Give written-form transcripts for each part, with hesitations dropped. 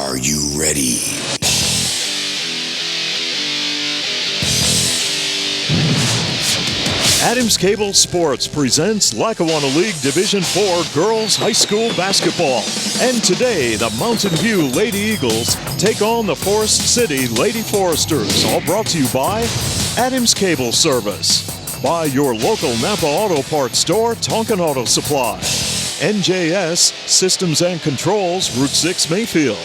Are you ready? Adams Cable Sports presents Lackawanna League Division IV Girls High School Basketball. And today, the Mountain View Lady Eagles take on the Forest City Lady Foresters. All brought to you by Adams Cable Service, by your local Napa Auto Parts store, Tonkin Auto Supply, NJS Systems and Controls, Route 6 Mayfield,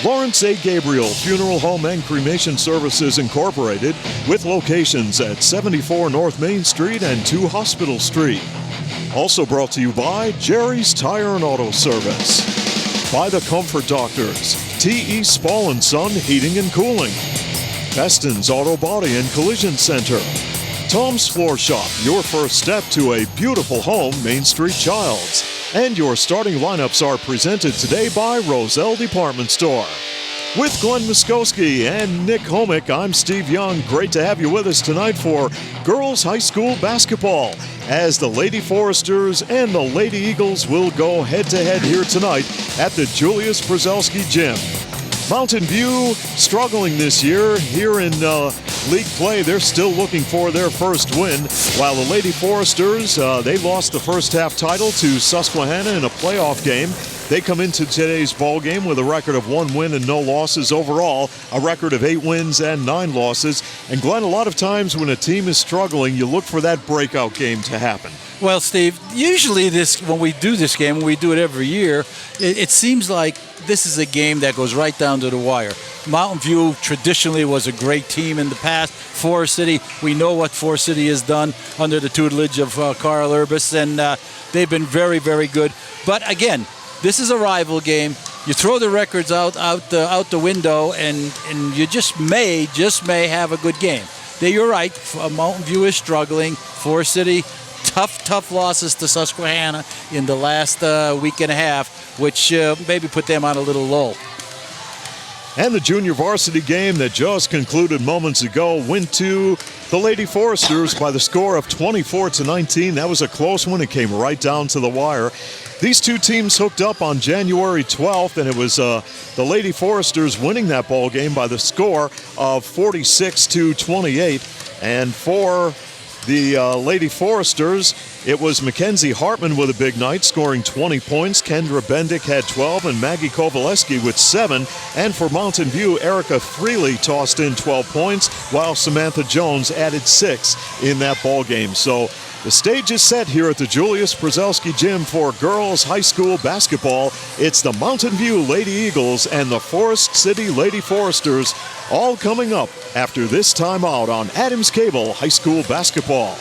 Lawrence A. Gabriel Funeral Home and Cremation Services Incorporated, with locations at 74 North Main Street and 2 Hospital Street. Also brought to you by Jerry's Tire and Auto Service, by the Comfort Doctors, T.E. Spall & Son Heating and Cooling, Beston's Auto Body and Collision Center, Tom's Floor Shop, your first step to a beautiful home, Main Street Childs. And your starting lineups are presented today by Roselle Department Store. With Glenn Muskowski and Nick Homick, I'm Steve Young. Great to have you with us tonight for girls high school basketball, as the Lady Foresters and the Lady Eagles will go head-to-head here tonight at the Julius Przelski Gym. Mountain View struggling this year here in league play. They're still looking for their first win, while the Lady Foresters, they lost the first half title to Susquehanna in a playoff game. They come into today's ball game with a record of 1 win and no losses. Overall, a record of 8 wins and 9 losses. And Glenn, a lot of times when a team is struggling, you look for that breakout game to happen. Well, Steve, usually when we do this game, when we do it every year, it seems like this is a game that goes right down to the wire. Mountain View traditionally was a great team in the past. Forest City, we know what Forest City has done under the tutelage of Carl Urbis, and they've been very, very good. But again, this is a rival game. You throw the records out the window, and you just may have a good game. You're right. Mountain View is struggling. Forest City, tough losses to Susquehanna in the last week and a half, which maybe put them on a little lull. And the junior varsity game that just concluded moments ago went to the Lady Foresters by the score of 24-19. That was a close one. It came right down to the wire. These two teams hooked up on January 12th, and it was the Lady Foresters winning that ball game by the score of 46-28. And for the Lady Foresters, it was Mackenzie Hartman with a big night, scoring 20 points. Kendra Bendick had 12, and Maggie Kowaleski with 7. And for Mountain View, Erica Freely tossed in 12 points, while Samantha Jones added 6 in that ball game. So the stage is set here at the Julius Przelski Gym for girls high school basketball. It's the Mountain View Lady Eagles and the Forest City Lady Foresters, all coming up after this timeout on Adams Cable High School Basketball.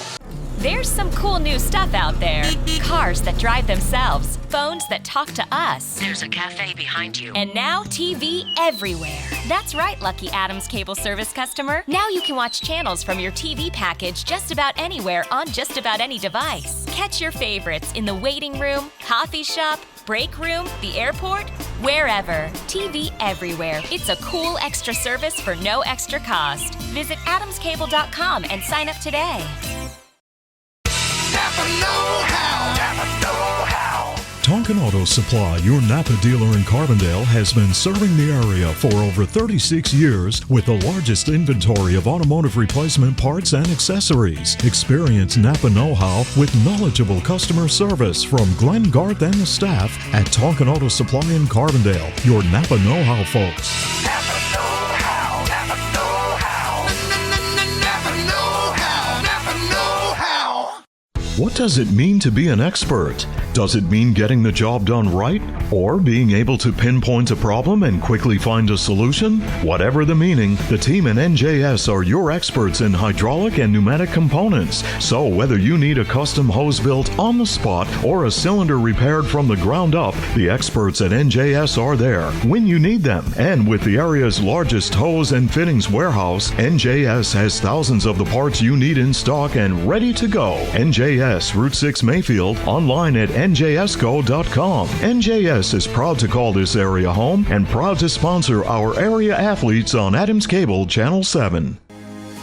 There's some cool new stuff out there. Cars that drive themselves, phones that talk to us. There's a cafe behind you. And now TV everywhere. That's right, lucky Adams Cable Service customer. Now you can watch channels from your TV package just about anywhere on just about any device. Catch your favorites in the waiting room, coffee shop, break room, the airport, wherever. TV everywhere. It's a cool extra service for no extra cost. Visit adamscable.com and sign up today. Napa know-how. Napa know-how. Tonkin Auto Supply, your Napa dealer in Carbondale, has been serving the area for over 36 years with the largest inventory of automotive replacement parts and accessories. Experience Napa know-how with knowledgeable customer service from Glenn Garth and the staff at Tonkin Auto Supply in Carbondale. Your Napa know-how folks. Napa know-how. Napa know-how. Napa know-how. Napa know-how. What does it mean to be an expert? Does it mean getting the job done right? Or being able to pinpoint a problem and quickly find a solution? Whatever the meaning, the team at NJS are your experts in hydraulic and pneumatic components. So whether you need a custom hose built on the spot or a cylinder repaired from the ground up, the experts at NJS are there when you need them. And with the area's largest hose and fittings warehouse, NJS has thousands of the parts you need in stock and ready to go. NJS, Route 6 Mayfield, online at njsgo.com. NJS is proud to call this area home and proud to sponsor our area athletes on Adams Cable Channel 7.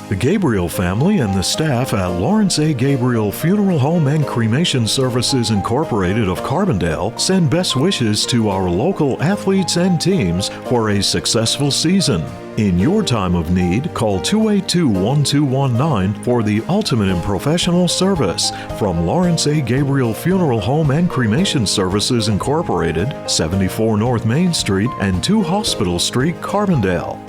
The Gabriel family and the staff at Lawrence A. Gabriel Funeral Home and Cremation Services Incorporated of Carbondale send best wishes to our local athletes and teams for a successful season. In your time of need, call 282-1219 for the ultimate in professional service from Lawrence A. Gabriel Funeral Home and Cremation Services Incorporated, 74 North Main Street and 2 Hospital Street, Carbondale.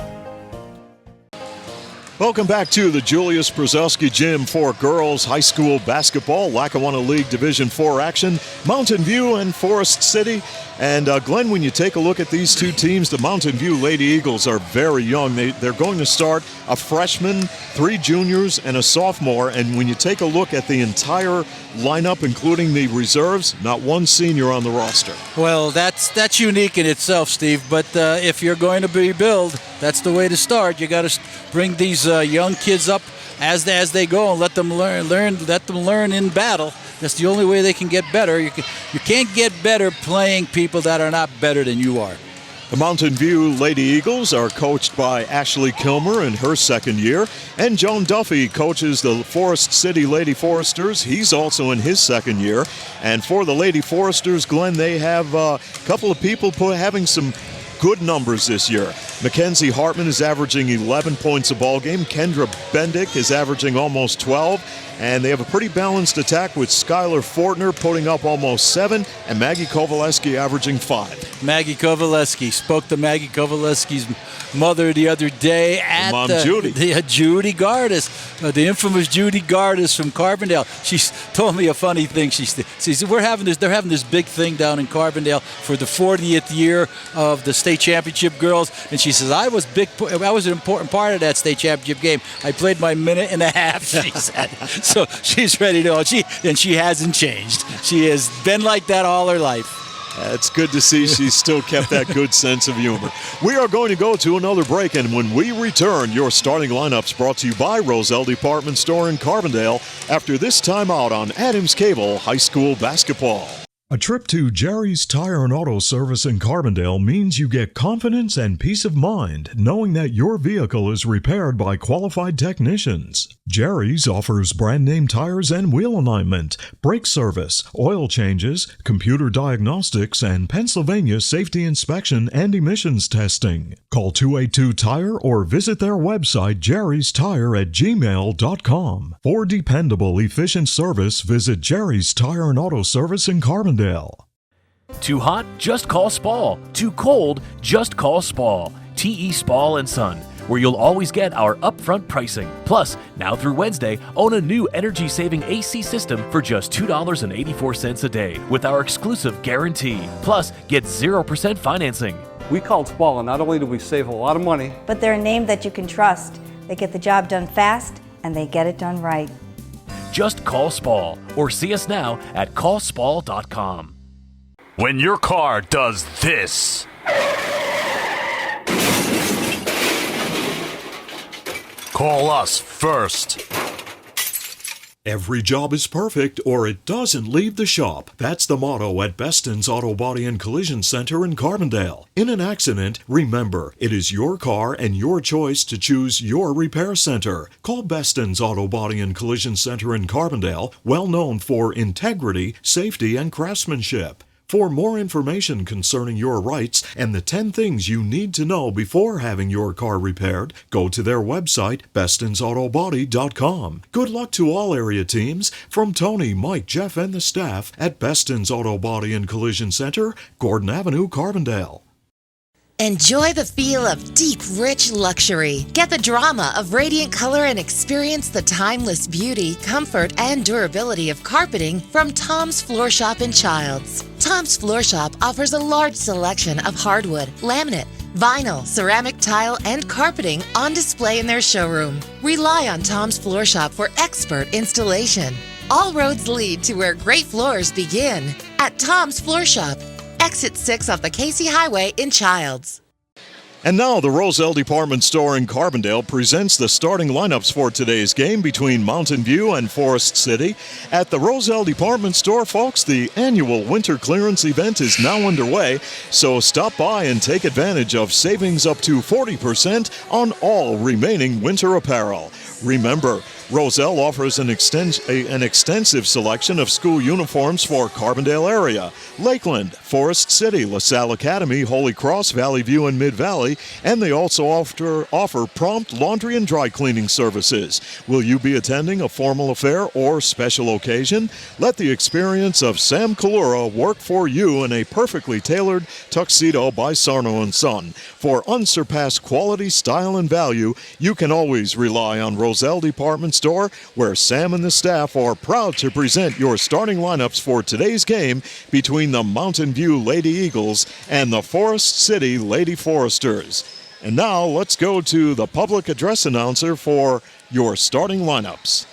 Welcome back to the Julius Brzezowski Gym for girls high school basketball, Lackawanna League Division IV action, Mountain View and Forest City. And Glenn, when you take a look at these two teams, the Mountain View Lady Eagles are very young. They're going to start a freshman, 3 juniors, and a sophomore. And when you take a look at the entire lineup, including the reserves, not one senior on the roster. Well, that's unique in itself, Steve. But if you're going to rebuild, that's the way to start. You got to bring these young kids up as they go and let them learn in battle. That's the only way they can get better. You can't get better playing people that are not better than you are. The Mountain View Lady Eagles are coached by Ashley Kilmer in her second year, and Joan Duffy coaches the Forest City Lady Foresters. He's also in his second year. And for the Lady Foresters, Glenn, they have a couple of people having some good numbers this year. Mackenzie Hartman is averaging 11 points a ball game. Kendra Bendick is averaging almost 12. And they have a pretty balanced attack with Skylar Fortner putting up almost 7 and Maggie Kovaleski averaging 5. Maggie Kovaleski. Spoke to Maggie Kovaleski's mother the other day at Mom Judy. Judy Gardis, the infamous Judy Gardis from Carbondale. She told me a funny thing. She said they're having this big thing down in Carbondale for the 40th year of the state championship girls, and she says I was an important part of that state championship game. I played my minute and a half, she said. So she's ready to go. She hasn't changed. She has been like that all her life. It's good to see she's still kept that good sense of humor. We are going to go to another break, and when we return, your starting lineups brought to you by Roselle Department Store in Carbondale after this timeout on Adams Cable High School Basketball. A trip to Jerry's Tire and Auto Service in Carbondale means you get confidence and peace of mind knowing that your vehicle is repaired by qualified technicians. Jerry's offers brand name tires and wheel alignment, brake service, oil changes, computer diagnostics, and Pennsylvania safety inspection and emissions testing. Call 282-TIRE or visit their website jerrystire@gmail.com. For dependable, efficient service, visit Jerry's Tire and Auto Service in Carbondale. Too hot? Just call Spall. Too cold? Just call Spall. T.E. Spall & Son, where you'll always get our upfront pricing. Plus, now through Wednesday, own a new energy-saving AC system for just $2.84 a day with our exclusive guarantee. Plus, get 0% financing. We called Spall, and not only do we save a lot of money, but they're a name that you can trust. They get the job done fast, and they get it done right. Just call Spall or see us now at callspall.com. When your car does this, call us first. Every job is perfect or it doesn't leave the shop. That's the motto at Beston's Auto Body and Collision Center in Carbondale. In an accident, remember, it is your car and your choice to choose your repair center. Call Beston's Auto Body and Collision Center in Carbondale, well known for integrity, safety, and craftsmanship. For more information concerning your rights and the 10 things you need to know before having your car repaired, go to their website, bestonsautobody.com. Good luck to all area teams from Tony, Mike, Jeff, and the staff at Beston's Auto Body and Collision Center, Gordon Avenue, Carbondale. Enjoy the feel of deep, rich luxury. Get the drama of radiant color and experience the timeless beauty, comfort, and durability of carpeting from Tom's Floor Shop in Childs. Tom's Floor Shop offers a large selection of hardwood, laminate, vinyl, ceramic tile, and carpeting on display in their showroom. Rely on Tom's Floor Shop for expert installation. All roads lead to where great floors begin at Tom's Floor Shop. Exit 6 off the Casey Highway in Childs. And now the Roselle Department Store in Carbondale presents the starting lineups for today's game between Mountain View and Forest City. At the Roselle Department Store, folks, the annual winter clearance event is now underway, so stop by and take advantage of savings up to 40% on all remaining winter apparel. Remember, Roselle offers an extensive selection of school uniforms for Carbondale area, Lakeland, Forest City, LaSalle Academy, Holy Cross, Valley View, and Mid-Valley, and they also offer prompt laundry and dry cleaning services. Will you be attending a formal affair or special occasion? Let the experience of Sam Kalura work for you in a perfectly tailored tuxedo by Sarno & Son. For unsurpassed quality, style, and value, you can always rely on Roselle Department Store, where Sam and the staff are proud to present your starting lineups for today's game between the Mountain View Lady Eagles and the Forest City Lady Foresters. And now let's go to the public address announcer for your starting lineups.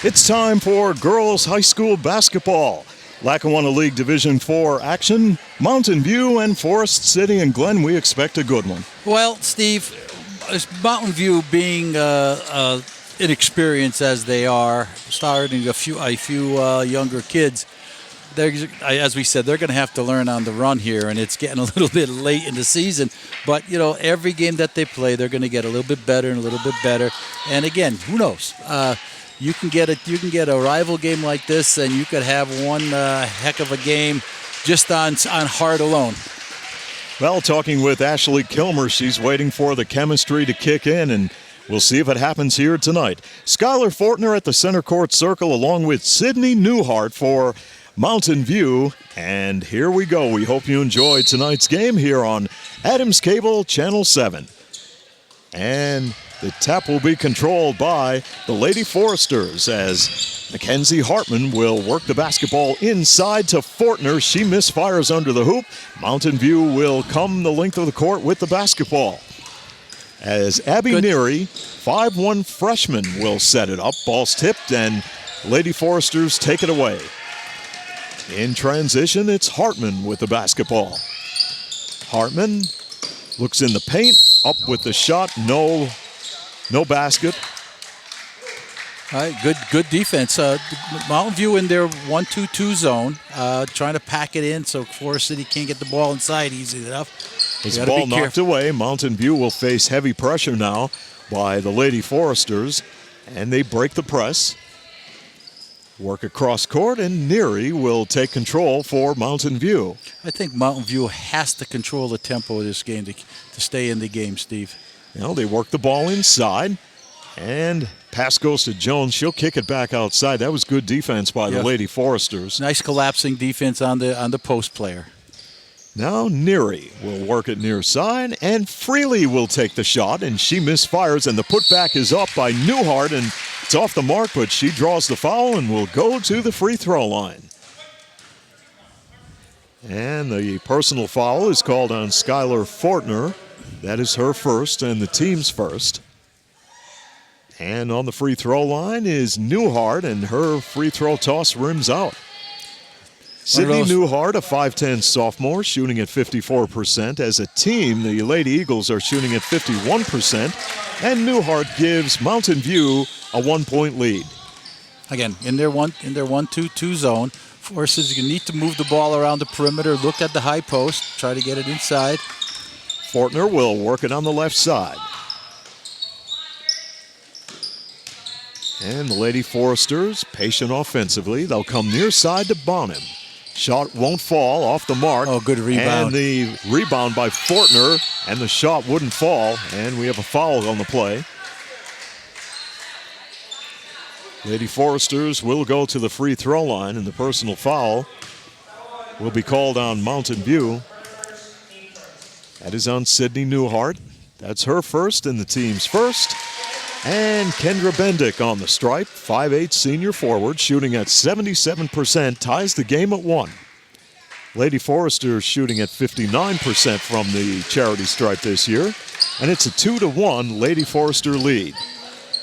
It's time for girls high school basketball. Lackawanna League Division IV action. Mountain View and Forest City and Glen, we expect a good one. Well, Steve, Mountain View being inexperienced as they are, starting a few younger kids, as we said, they're going to have to learn on the run here, and it's getting a little bit late in the season. But, every game that they play, they're going to get a little bit better and a little bit better. And again, who knows? You can get a rival game like this, and you could have one heck of a game just on heart alone. Well, talking with Ashley Kilmer, she's waiting for the chemistry to kick in, and we'll see if it happens here tonight. Skylar Fortner at the center court circle along with Sydney Newhart for Mountain View. And here we go. We hope you enjoyed tonight's game here on Adams Cable Channel 7. And the tap will be controlled by the Lady Foresters as Mackenzie Hartman will work the basketball inside to Fortner. She misfires under the hoop. Mountain View will come the length of the court with the basketball. As Abby Neary, 5'1" freshman, will set it up. Ball's tipped and Lady Foresters take it away. In transition, it's Hartman with the basketball. Hartman looks in the paint, up with the shot, no basket. All right, good defense. Mountain View in their 1-2-2 zone, trying to pack it in so Forest City can't get the ball inside easy enough. His ball knocked away. Mountain View will face heavy pressure now by the Lady Foresters, and they break the press. Work across court, and Neary will take control for Mountain View. I think Mountain View has to control the tempo of this game to stay in the game, Steve. They work the ball inside, and pass goes to Jones. She'll kick it back outside. That was good defense by the Lady Foresters. Nice collapsing defense on the post player. Now Neary will work it near side, and Freely will take the shot, and she misfires, and the putback is up by Newhart, and it's off the mark, but she draws the foul and will go to the free throw line. And the personal foul is called on Skylar Fortner. That is her first and the team's first. And on the free throw line is Newhart, and her free throw toss rims out. Sydney Newhart, a 5'10" sophomore, shooting at 54%. As a team, the Lady Eagles are shooting at 51%. And Newhart gives Mountain View a 1-point lead. Again, in their 1-2-2 zone, Forces you need to move the ball around the perimeter, look at the high post, try to get it inside. Fortner will work it on the left side. And the Lady Foresters, patient offensively. They'll come near side to Bonham. Shot won't fall, off the mark. Oh, good rebound. And the rebound by Fortner, and the shot wouldn't fall, and we have a foul on the play. Lady Foresters will go to the free throw line, and the personal foul will be called on Mountain View. That is on Sydney Newhart. That's her first and the team's first. And Kendra Bendick on the stripe, 5'8" senior forward, shooting at 77%, ties the game at 1. Lady Foresters shooting at 59% from the charity stripe this year. And it's a 2-1 Lady Forester lead.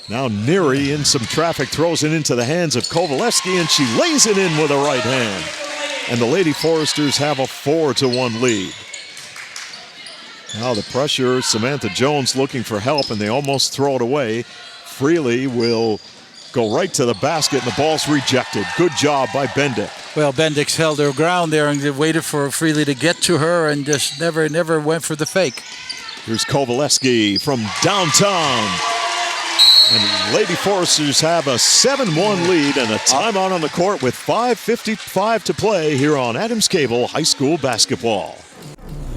Now Neary in some traffic throws it into the hands of Kovaleski, and she lays it in with a right hand. And the Lady Foresters have a 4-1 lead. Now the pressure, Samantha Jones looking for help, and they almost throw it away. Freely will go right to the basket, and the ball's rejected. Good job by Bendick. Well, Bendick's held her ground there and waited for Freely to get to her and just never went for the fake. Here's Kovaleski from downtown. And Lady Foresters have a 7-1 lead and a timeout on the court with 5:55 to play here on Adams Cable High School Basketball.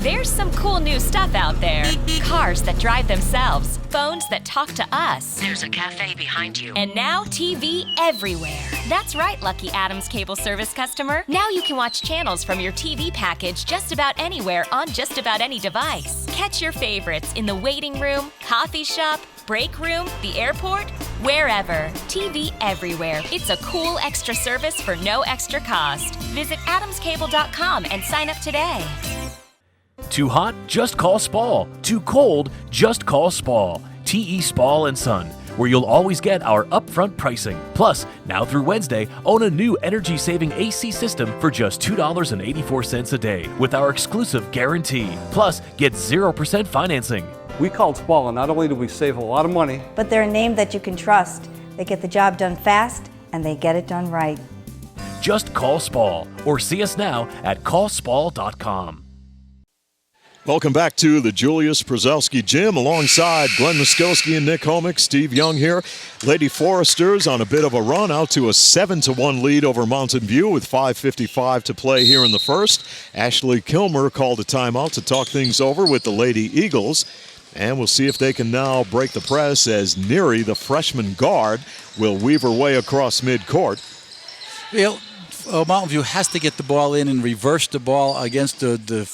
There's some cool new stuff out there. Cars that drive themselves, phones that talk to us. There's a cafe behind you. And now TV everywhere. That's right, Lucky Adams Cable Service customer. Now you can watch channels from your TV package just about anywhere on just about any device. Catch your favorites in the waiting room, coffee shop, break room, the airport, wherever. TV everywhere. It's a cool extra service for no extra cost. Visit adamscable.com and sign up today. Too hot? Just call Spall. Too cold? Just call Spall. TE Spall & Son, where you'll always get our upfront pricing. Plus, now through Wednesday, own a new energy-saving AC system for just $2.84 a day with our exclusive guarantee. Plus, get 0% financing. We called Spall, and not only do we save a lot of money, But they're a name that you can trust. They get the job done fast, and they get it done right. just call Spall, or see us now at callspall.com. Welcome back to the Julius Przowski Gym alongside Glenn Muskowski and Nick Homick. Steve Young here. Lady Foresters on a bit of a run out to a 7-1 lead over Mountain View with 5:55 to play here in the first. Ashley Kilmer called a timeout to talk things over with the Lady Eagles. And we'll see if they can now break the press as Neary, the freshman guard, will weave her way across midcourt. Mountain View has to get the ball in and reverse the ball against the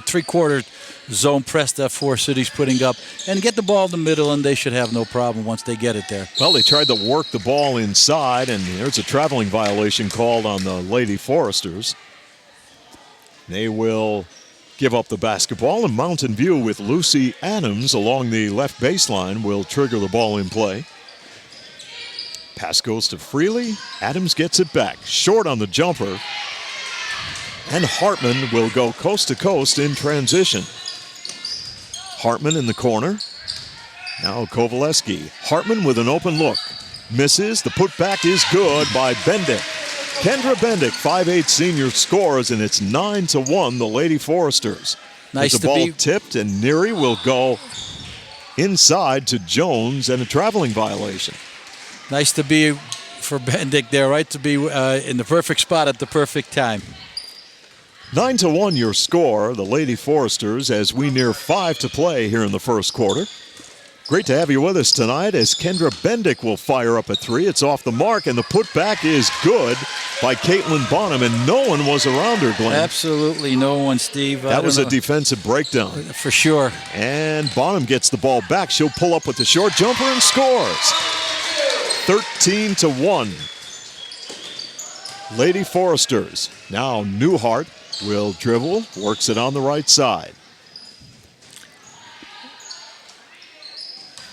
three-quarter zone press that Forest City's putting up and get the ball in the middle, and they should have no problem once they get it there. Well, they tried to work the ball inside, and there's a traveling violation called on the Lady Foresters. They will give up the basketball, and Mountain View with Lucy Adams along the left baseline will trigger the ball in play. Pass goes to Freely. Adams gets it back. Short on the jumper. And Hartman will go coast to coast in transition. Hartman in the corner. Now Kovaleski. Hartman with an open look. Misses. The putback is good by Bendick. Kendra Bendick, 5'8" senior, scores, and it's 9-1, the Lady Foresters. Nice the to ball be tipped, and Neary will go inside to Jones and a traveling violation. Nice to be for Bendick there, right? To be in the perfect spot at the perfect time. 9-1 your score, the Lady Foresters, as we near 5 to play here in the first quarter. Great to have you with us tonight as Kendra Bendick will fire up a three. It's off the mark, and the putback is good by Caitlin Bonham, and no one was around her, Glenn. Absolutely no one, Steve. That was a defensive breakdown. For sure. And Bonham gets the ball back. She'll pull up with the short jumper and scores. 13-1. Lady Foresters. Now Newhart will dribble, works it on the right side.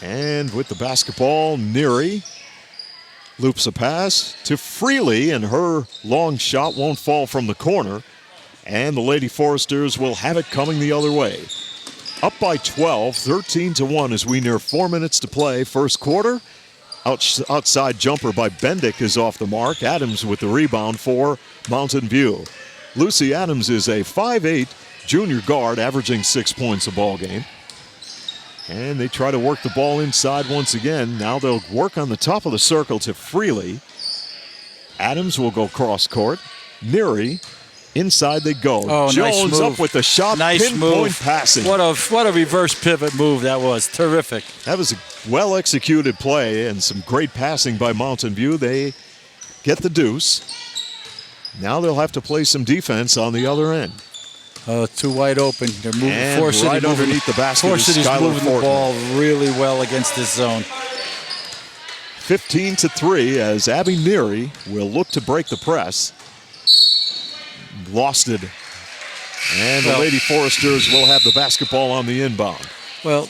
And with the basketball, Neary loops a pass to Freely, and her long shot won't fall from the corner. And the Lady Foresters will have it coming the other way. Up by 12, 13-1 as we near 4 minutes to play. First quarter, outside jumper by Bendick is off the mark. Adams with the rebound for Mountain View. Lucy Adams is a 5'8" junior guard, averaging 6 points a ball game. And they try to work the ball inside once again. Now they'll work on the top of the circle to Freely. Adams will go cross court. Neary, inside they go. Oh, Jones nice move. Up with the shot. Nice pinpoint move. Passing. What a reverse pivot move that was. Terrific. That was a well-executed play and some great passing by Mountain View. They get the deuce. Now they'll have to play some defense on the other end. Too wide open. They're moving. And Forest City right moving, underneath the basket Forest is City's Skylar moving Fortner. the ball really well against this zone. 15-3 as Abby Neary will look to break the press. Lost it. And the Lady Foresters will have the basketball on the inbound. Well,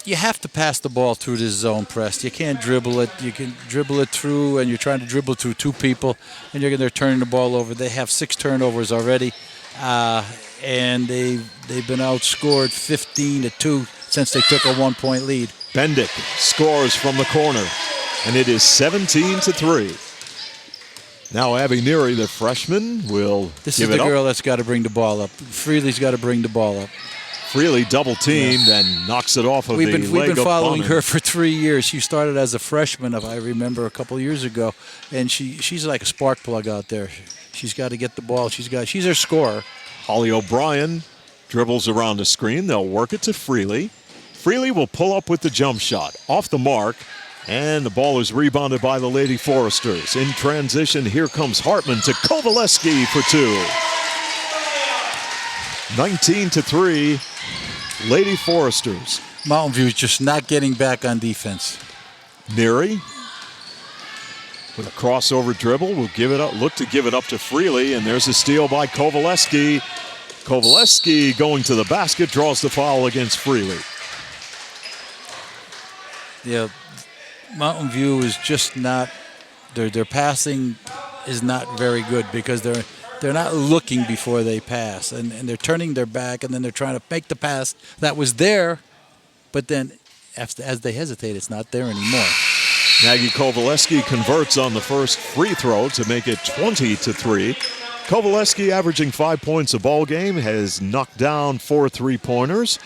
you have to pass the ball through this zone press. You can't dribble it. You can dribble it through, and you're trying to dribble through two people, and they're turning the ball over. They have 6 turnovers already, and they've been outscored 15-2 since they took a 1-point lead. Bendick scores from the corner, and it is 17-3. Now Abby Neary, the freshman, will This give is it the up. girl that's got to bring the ball up. Freely's got to bring the ball up. Freely double-teamed and knocks it off of We've the been leg of following Bonham. her for 3 years. She started as a freshman, if I remember, a couple of years ago, and she's like a spark plug out there. She's got to get the ball. She's her scorer. Holly O'Brien dribbles around the screen. They'll work it to Freely. Freely will pull up with the jump shot. Off the mark, and the ball is rebounded by the Lady Foresters. In transition, here comes Hartman to Kovaleski for 2. 19-3, Lady Foresters. Mountain View is just not getting back on defense. Neary with a crossover dribble will give it up. Look to give it up to Freely, and there's a steal by Kovaleski. Kovaleski going to the basket, draws the foul against Freely. Yeah, Mountain View is just not. Their passing is not very good because they're not looking before they pass, and they're turning their back, and then they're trying to make the pass that was there, but then as they hesitate, it's not there anymore. Maggie Kovaleski converts on the first free throw to make it 20-3. Kovaleski, averaging 5 points a ball game, has knocked down 4 3-pointers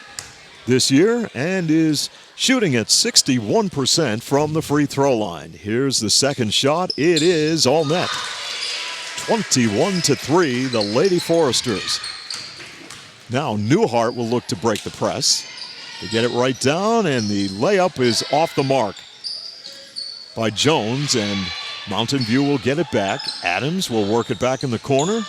this year and is shooting at 61% from the free throw line. Here's the second shot. It is all net. 21-3, the Lady Foresters. Now Newhart will look to break the press. They get it right down, and the layup is off the mark by Jones, and Mountain View will get it back. Adams will work it back in the corner,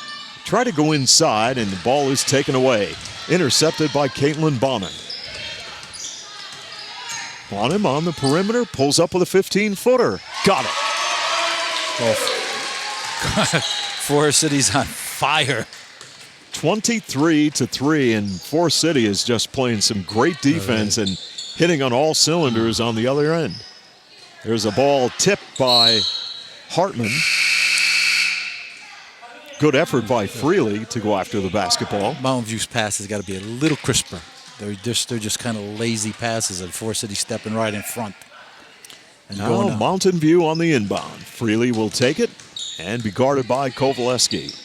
try to go inside, and the ball is taken away. Intercepted by Caitlin Bonham. Bonham on the perimeter, pulls up with a 15-footer. Got it. Forest City's on fire. 23-3, and Forest City is just playing some great defense and hitting on all cylinders on the other end. There's a ball tipped by Hartman. Good effort by Freely to go after the basketball. Mountain View's pass has got to be a little crisper. They're just kind of lazy passes, and Forest City stepping right in front. And now Mountain View on the inbound. Freely will take it and be guarded by Kovaleski.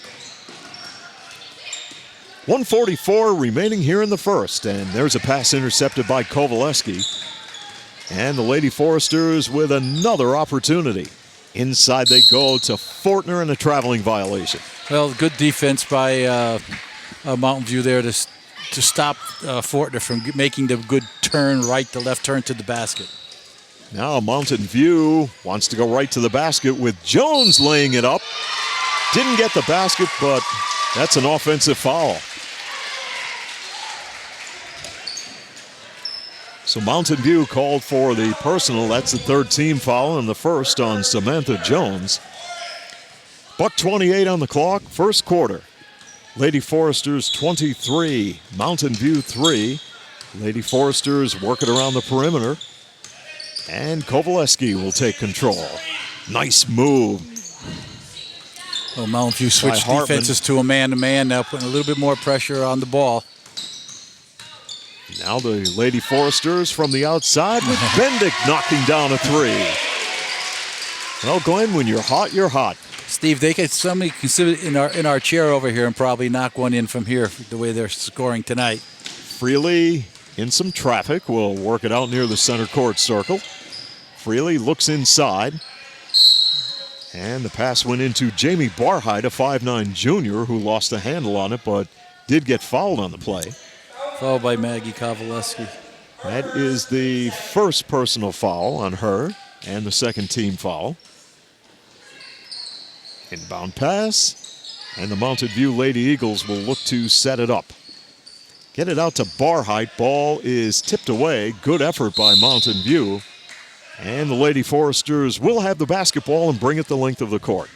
1:44 remaining here in the first, and there's a pass intercepted by Kovaleski. And the Lady Foresters with another opportunity. Inside they go to Fortner, and a traveling violation. Well, good defense by Mountain View there to stop Fortner from making the good turn, right to left turn to the basket. Now Mountain View wants to go right to the basket with Jones laying it up. Didn't get the basket, but that's an offensive foul. So Mountain View called for the personal. That's the third team foul and the first on Samantha Jones. $1:28 on the clock, first quarter. Lady Foresters 23, Mountain View 3. Lady Foresters work it around the perimeter. And Kovaleski will take control. Nice move. Well, Mountain View switched defenses to a man-to-man now, putting a little bit more pressure on the ball. Now the Lady Foresters from the outside with Bendick knocking down a three. Well, Glenn, when you're hot, you're hot. Steve, somebody can sit in our chair over here and probably knock one in from here the way they're scoring tonight. Freely in some traffic will work it out near the center court circle. Freely looks inside. And the pass went into Jamie Barhyde, a 5'9 junior who lost a handle on it but did get fouled on the play. Fouled by Maggie Kovaleski. That is the first personal foul on her and the second team foul. Inbound pass, and the Mountain View Lady Eagles will look to set it up. Get it out to Barhyde. Ball is tipped away. Good effort by Mountain View. And the Lady Foresters will have the basketball and bring it the length of the court.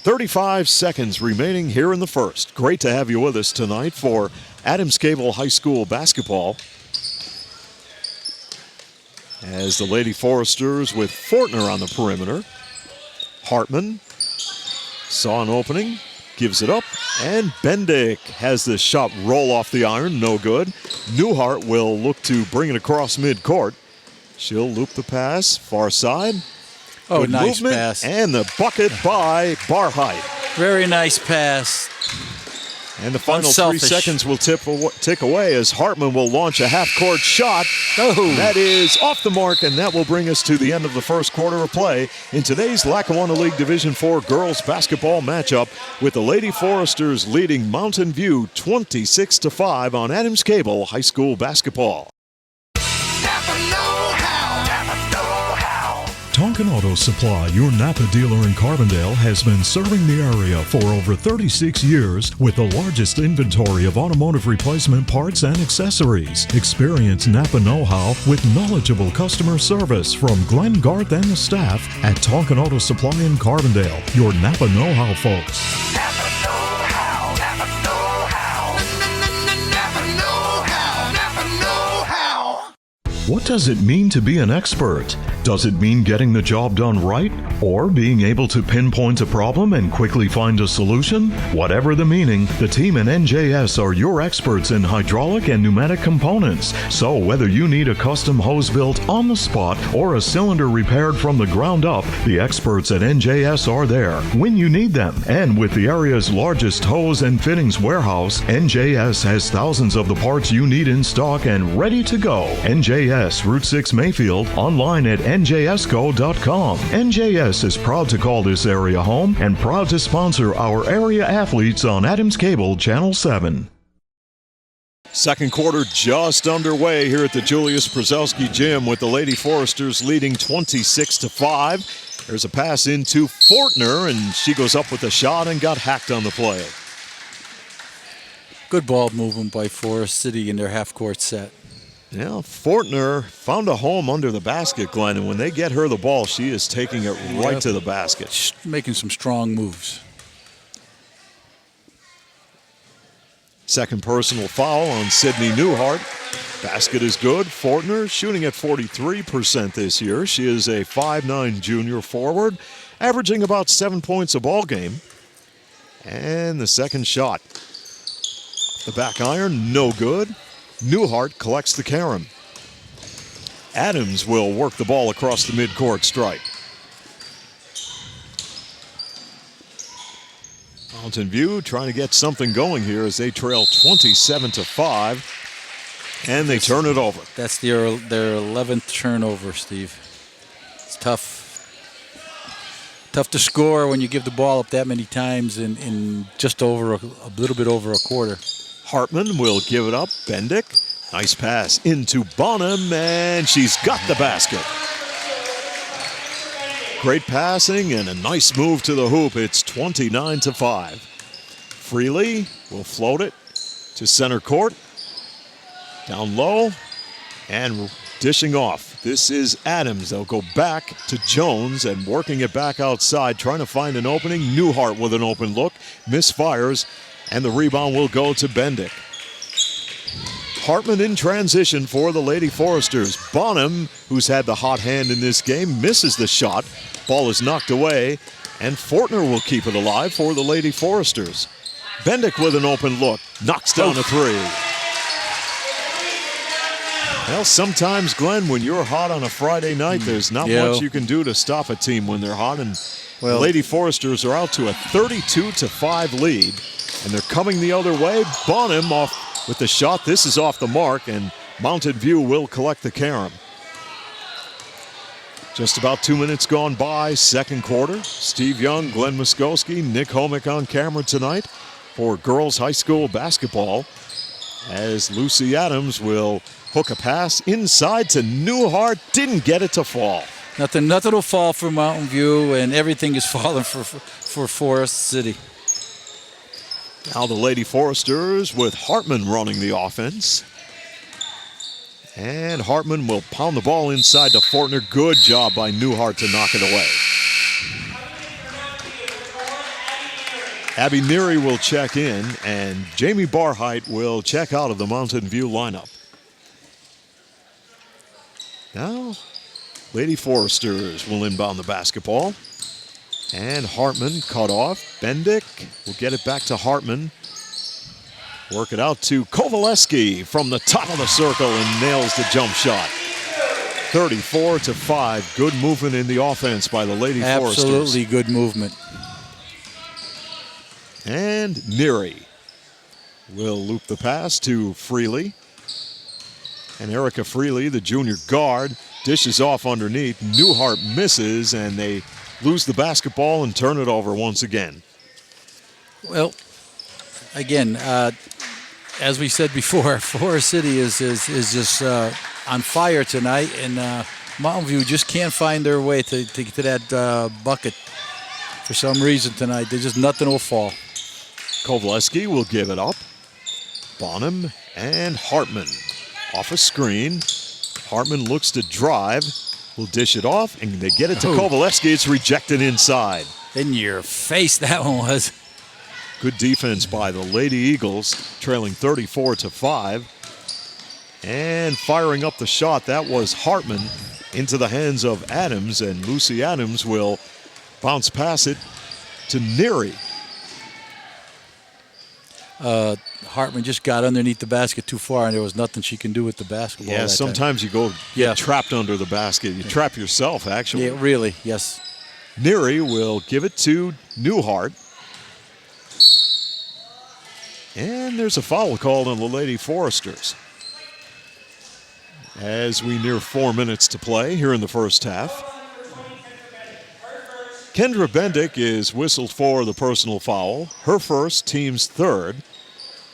35 seconds remaining here in the first. Great to have you with us tonight for Adams Cable High School basketball. As the Lady Foresters with Fortner on the perimeter. Hartman saw an opening, gives it up, and Bendick has this shot roll off the iron, no good. Newhart will look to bring it across midcourt. She'll loop the pass, far side. Oh, good nice movement, pass. and the bucket by Barhyde. Very nice pass. And the final Unselfish. 3 seconds will tick away as Hartman will launch a half-court shot. Oh. That is off the mark, and that will bring us to the end of the first quarter of play in today's Lackawanna League Division IV girls basketball matchup, with the Lady Foresters leading Mountain View 26-5 on Adams Cable High School basketball. Tonkin Auto Supply, your Napa dealer in Carbondale, has been serving the area for over 36 years with the largest inventory of automotive replacement parts and accessories. Experience Napa know-how with knowledgeable customer service from Glenn Garth and the staff at Tonkin Auto Supply in Carbondale. Your Napa know-how, folks. Napa know-how. Napa know-how. Napa know-how. Napa know-how. What does it mean to be an expert? Does it mean getting the job done right? Or being able to pinpoint a problem and quickly find a solution? Whatever the meaning, the team in NJS are your experts in hydraulic and pneumatic components. So whether you need a custom hose built on the spot or a cylinder repaired from the ground up, the experts at NJS are there when you need them. And with the area's largest hose and fittings warehouse, NJS has thousands of the parts you need in stock and ready to go. NJS, Route 6 Mayfield, online at njsco.com. NJS is proud to call this area home and proud to sponsor our area athletes on Adams Cable Channel 7. Second quarter just underway here at the Julius Przowski Gym with the Lady Foresters leading 26-5. There's a pass into Fortner, and she goes up with a shot and got hacked on the play. Good ball movement by Forest City in their half-court set. Yeah, Fortner found a home under the basket, Glenn, and when they get her the ball, she is taking it right to the basket. She's making some strong moves. Second personal foul on Sydney Newhart. Basket is good. Fortner shooting at 43% this year. She is a 5'9" junior forward, averaging about 7 points a ball game. And the second shot. The back iron, no good. Newhart collects the carom. Adams will work the ball across the midcourt stripe. Mountain View trying to get something going here as they trail 27-5, and they turn it over. That's their 11th turnover, Steve. It's tough to score when you give the ball up that many times in just over a little bit over a quarter. Hartman will give it up. Bendick, nice pass into Bonham, and she's got the basket. Great passing and a nice move to the hoop. It's 29-5. Freely will float it to center court. Down low and dishing off. This is Adams. They'll go back to Jones and working it back outside, trying to find an opening. Newhart with an open look. Misfires, and the rebound will go to Bendick. Hartman in transition for the Lady Foresters. Bonham, who's had the hot hand in this game, misses the shot. Ball is knocked away, and Fortner will keep it alive for the Lady Foresters. Bendick with an open look, knocks down a three. Well, sometimes, Glenn, when you're hot on a Friday night, there's not much you can do to stop a team when they're hot, and the Lady Foresters are out to a 32-5 lead, and they're coming the other way. Bonham off with the shot. This is off the mark, and Mountain View will collect the carom. Just about 2 minutes gone by, second quarter. Steve Young, Glenn Muskowski, Nick Homick on camera tonight for girls high school basketball, as Lucy Adams will hook a pass inside to Newhart. Didn't get it to fall. Nothing will fall for Mountain View, and everything is falling for Forest City. Now the Lady Foresters with Hartman running the offense. And Hartman will pound the ball inside to Fortner. Good job by Newhart to knock it away. Abby Neary will check in, and Jamie Barheit will check out of the Mountain View lineup. Now, Lady Foresters will inbound the basketball. And Hartman cut off. Bendick will get it back to Hartman. Work it out to Kovaleski from the top of the circle and nails the jump shot. 34-5. Good movement in the offense by the Lady Foresters. Absolutely good movement. And Neary will loop the pass to Freely. And Erica Freely, the junior guard, dishes off underneath. Newhart misses, and they lose the basketball and turn it over once again. Well, again, as we said before, Forest City is just on fire tonight, and Mountain View just can't find their way to that bucket for some reason tonight. There's just nothing will fall. Kovaleski will give it up. Bonham and Hartman off a screen. Hartman looks to drive. Will dish it off, and they get it to Kovaleski. It's rejected inside. In your face, that one was. Good defense by the Lady Eagles, trailing 34-5. And firing up the shot, that was Hartman into the hands of Adams, and Lucy Adams will bounce past it to Neary. Hartman just got underneath the basket too far, and there was nothing she can do with the basketball. Yeah, sometimes you go get trapped under the basket. You trap yourself, actually. Yeah, really, yes. Neary will give it to Newhart. And there's a foul called on the Lady Foresters. As we near 4 minutes to play here in the first half. Kendra Bendick is whistled for the personal foul. Her first, team's third.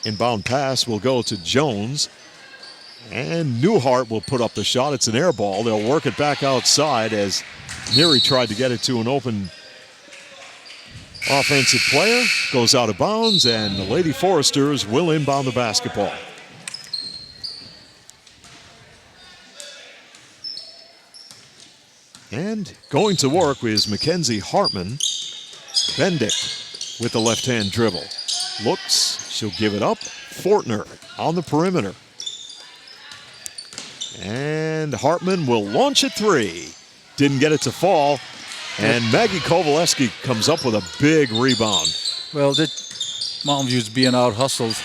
Inbound pass will go to Jones. And Newhart will put up the shot. It's an air ball. They'll work it back outside as Neary tried to get it to an open offensive player. Goes out of bounds, and the Lady Foresters will inbound the basketball. And going to work is Mackenzie Hartman. Bendick with the left-hand dribble. Looks, she'll give it up. Fortner on the perimeter. And Hartman will launch a three. Didn't get it to fall. And Maggie Kovaleski comes up with a big rebound. Well, Mountain View's being out-hustled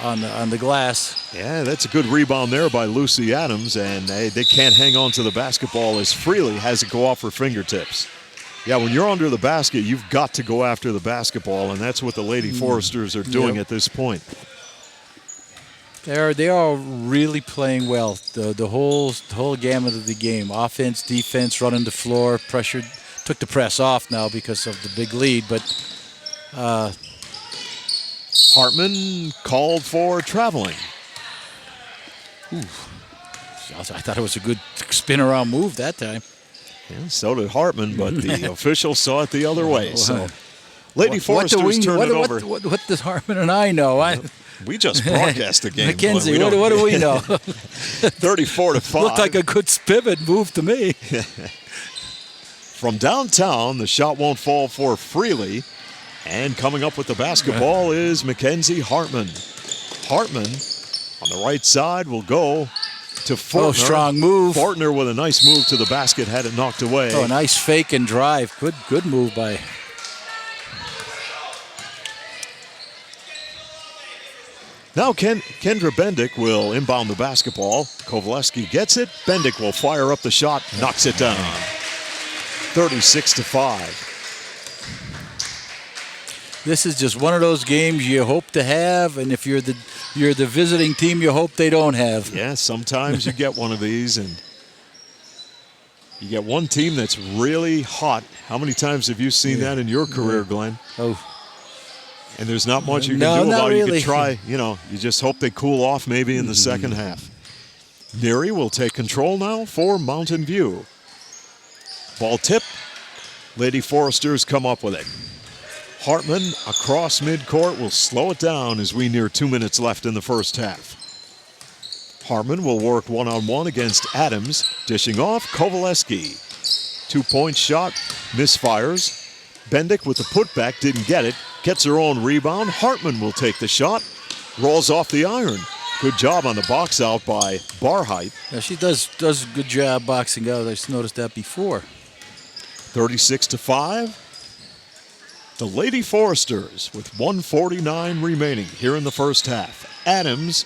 on the glass. Yeah, that's a good rebound there by Lucy Adams, and they can't hang on to the basketball as freely has it go off her fingertips. Yeah, when you're under the basket, you've got to go after the basketball, and that's what the Lady Foresters are doing at this point. They are really playing well. The whole gamut of the game. Offense, defense, running the floor, pressured. Took the press off now because of the big lead, but Hartman called for traveling. Ooh. I thought it was a good spin around move that time. Yeah, so did Hartman, but the official saw it the other way. So, Lady Foresters turned it over. What does Hartman and I know? We just broadcast the game. Mackenzie, what do we know? 34-5. Looked like a good pivot move to me. From downtown, the shot won't fall for Freely. And coming up with the basketball is Mackenzie Hartman. Hartman on the right side will go to Fortner. Oh, strong move. Fortner with a nice move to the basket, had it knocked away. Oh, a nice fake and drive. Good move by. Now Kendra Bendick will inbound the basketball. Kovaleski gets it. Bendick will fire up the shot, knocks it down. 36-5. This is just one of those games you hope to have, and if you're the visiting team, you hope they don't have. Yeah, sometimes you get one of these, and you get one team that's really hot. How many times have you seen that in your career, Glenn? Oh. And there's not much you can do about it. You can try, you just hope they cool off maybe in the second half. Neary will take control now for Mountain View. Ball tip. Lady Foresters come up with it. Hartman across midcourt will slow it down as we near 2 minutes left in the first half. Hartman will work one-on-one against Adams, dishing off Kovaleski. 2-point shot, misfires. Bendick with the putback, didn't get it. Gets her own rebound. Hartman will take the shot. Rolls off the iron. Good job on the box out by Barheit. Yeah, she does a good job boxing out. I just noticed that before. 36-5. The Lady Foresters with 1:49 remaining here in the first half. Adams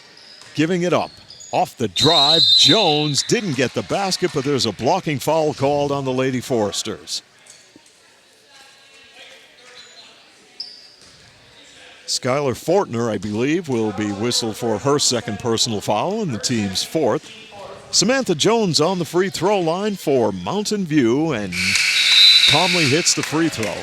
giving it up. Off the drive, Jones didn't get the basket, but there's a blocking foul called on the Lady Foresters. Skylar Fortner, I believe, will be whistled for her second personal foul and the team's fourth. Samantha Jones on the free throw line for Mountain View and calmly hits the free throw.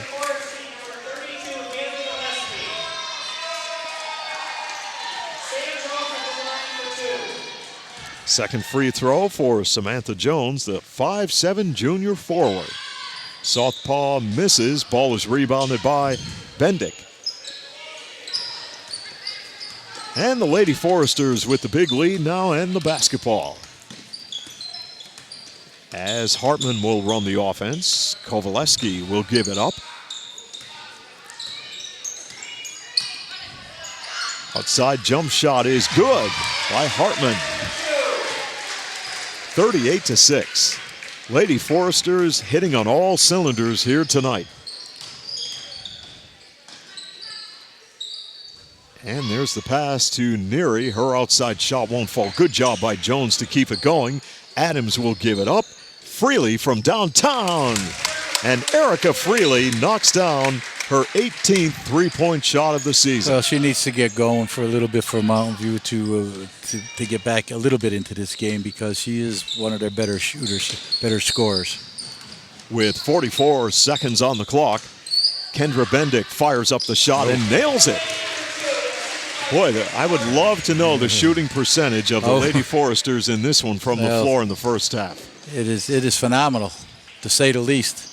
Second free throw for Samantha Jones, the 5'7" junior forward. Southpaw misses. Ball is rebounded by Bendick. And the Lady Foresters with the big lead now and the basketball. As Hartman will run the offense, Kovaleski will give it up. Outside jump shot is good by Hartman. 38-6. Lady Foresters hitting on all cylinders here tonight. And there's the pass to Neary. Her outside shot won't fall. Good job by Jones to keep it going. Adams will give it up. Freely from downtown. And Erica Freely knocks down her 18th three-point shot of the season. Well, she needs to get going for a little bit for Mountain View to get back a little bit into this game because she is one of their better shooters, better scorers. With 44 seconds on the clock, Kendra Bendick fires up the shot and nails it. Boy, I would love to know the shooting percentage of the Lady Foresters in this one from the floor in the first half. It is phenomenal, to say the least.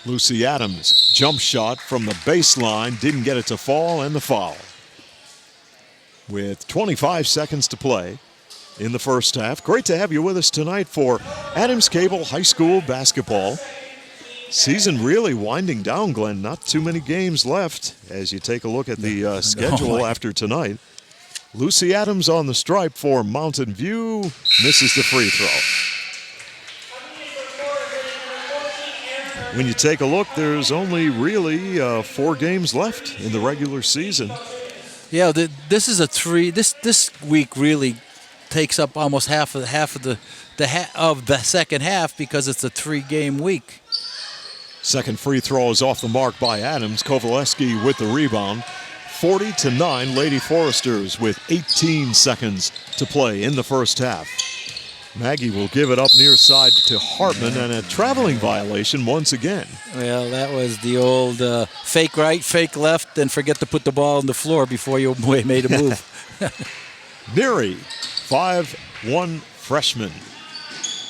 Lucy Adams, jump shot from the baseline, didn't get it to fall, and the foul. With 25 seconds to play in the first half. Great to have you with us tonight for Adams Cable High School basketball. Season really winding down, Glenn. Not too many games left as you take a look at the schedule after tonight. Lucy Adams on the stripe for Mountain View. Misses the free throw. When you take a look, there's only really 4 games left in the regular season. Yeah, this is a three. This week really takes up almost half of the second half because it's a 3-game week. Second free throw is off the mark by Adams. Kovaleski with the rebound. 40-9 Lady Foresters with 18 seconds to play in the first half. Maggie will give it up near side to Hartman, and a traveling violation once again. Well, that was the old fake right, fake left, and forget to put the ball on the floor before you made a move. Neary, 5'1" freshman.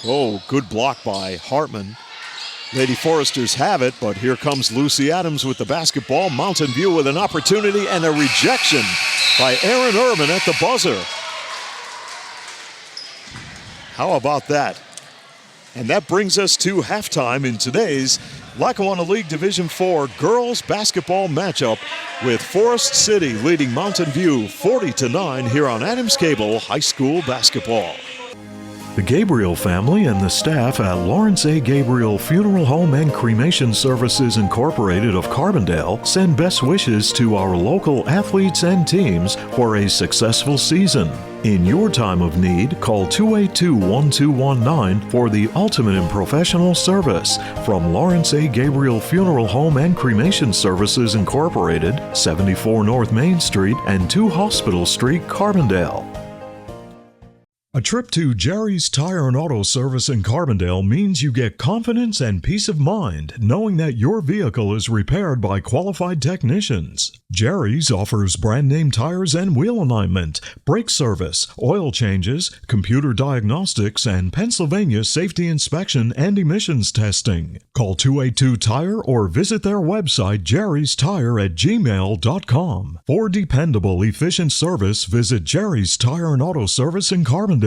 Oh, good block by Hartman. Lady Foresters have it, but here comes Lucy Adams with the basketball. Mountain View with an opportunity and a rejection by Aaron Urban at the buzzer. How about that? And that brings us to halftime in today's Lackawanna League Division IV girls basketball matchup with Forest City leading Mountain View 40-9 here on Adams Cable High School basketball. The Gabriel family and the staff at Lawrence A. Gabriel Funeral Home and Cremation Services Incorporated of Carbondale send best wishes to our local athletes and teams for a successful season. In your time of need, call 282-1219 for the ultimate in professional service from Lawrence A. Gabriel Funeral Home and Cremation Services Incorporated, 74 North Main Street and 2 Hospital Street, Carbondale. A trip to Jerry's Tire and Auto Service in Carbondale means you get confidence and peace of mind knowing that your vehicle is repaired by qualified technicians. Jerry's offers brand name tires and wheel alignment, brake service, oil changes, computer diagnostics, and Pennsylvania safety inspection and emissions testing. Call 282-TIRE or visit their website jerrystire@gmail.com. For dependable, efficient service, visit Jerry's Tire and Auto Service in Carbondale.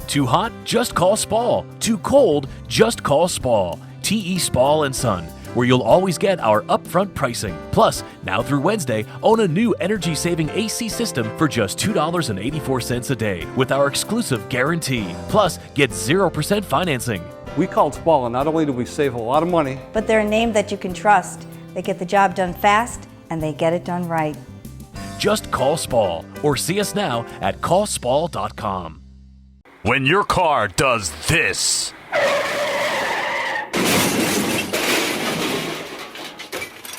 Too hot? Just call Spall. Too cold? Just call Spall. TE Spall and Son, where you'll always get our upfront pricing. Plus, now through Wednesday, own a new energy-saving AC system for just $2.84 a day with our exclusive guarantee. Plus, get 0% financing. We called Spall, and not only do we save a lot of money, But they're a name that you can trust. They get the job done fast, and they get it done right. Just call Spall or see us now at callspall.com. When your car does this.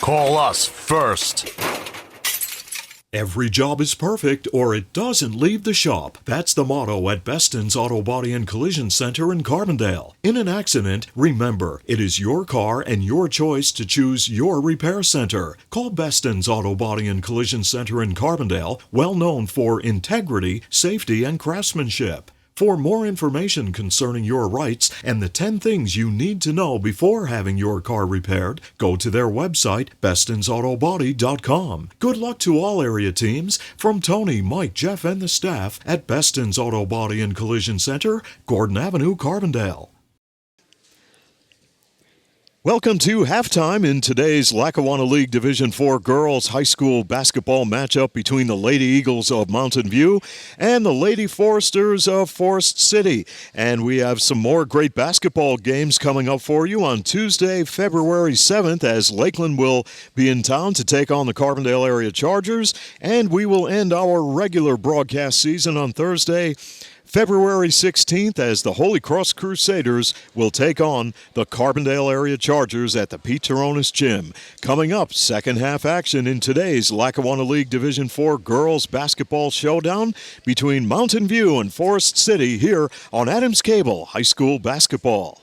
Call us first. Every job is perfect or it doesn't leave the shop. That's the motto at Beston's Auto Body and Collision Center in Carbondale. In an accident, remember, it is your car and your choice to choose your repair center. Call Beston's Auto Body and Collision Center in Carbondale, well known for integrity, safety, and craftsmanship. For more information concerning your rights and the 10 things you need to know before having your car repaired, go to their website, bestonsautobody.com. Good luck to all area teams from Tony, Mike, Jeff, and the staff at Beston's Auto Body and Collision Center, Gordon Avenue, Carbondale. Welcome to halftime in today's Lackawanna League Division IV girls high school basketball matchup between the Lady Eagles of Mountain View and the Lady Foresters of Forest City. And we have some more great basketball games coming up for you on Tuesday, February 7th, as Lakeland will be in town to take on the Carbondale Area Chargers. And we will end our regular broadcast season on Thursday, February 16th, as the Holy Cross Crusaders will take on the Carbondale Area Chargers at the Pete Turonis Gym. Coming up, second half action in today's Lackawanna League Division IV girls basketball showdown between Mountain View and Forest City here on Adams Cable High School Basketball.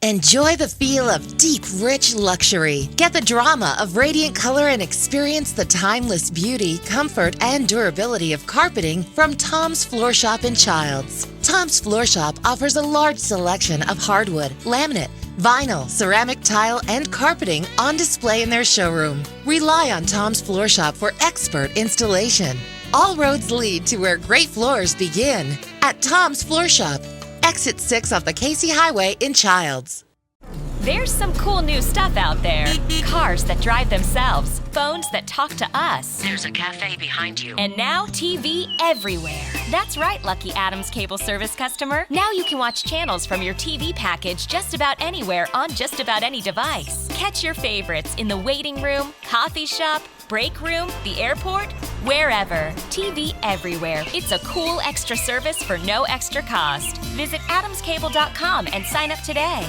Enjoy the feel of deep, rich luxury. Get the drama of radiant color and experience the timeless beauty, comfort, and durability of carpeting from Tom's Floor Shop in Childs. Tom's Floor Shop offers a large selection of hardwood, laminate, vinyl, ceramic tile, and carpeting on display in their showroom. Rely on Tom's Floor Shop for expert installation. All roads lead to where great floors begin at Tom's Floor Shop. Exit 6 off the Casey Highway in Childs. There's some cool new stuff out there. Cars that drive themselves, phones that talk to us. There's a cafe behind you. And now TV everywhere. That's right, Lucky Adams Cable Service customer. Now you can watch channels from your TV package just about anywhere on just about any device. Catch your favorites in the waiting room, coffee shop, break room, the airport, wherever. TV everywhere. It's a cool extra service for no extra cost. Visit adamscable.com and sign up today.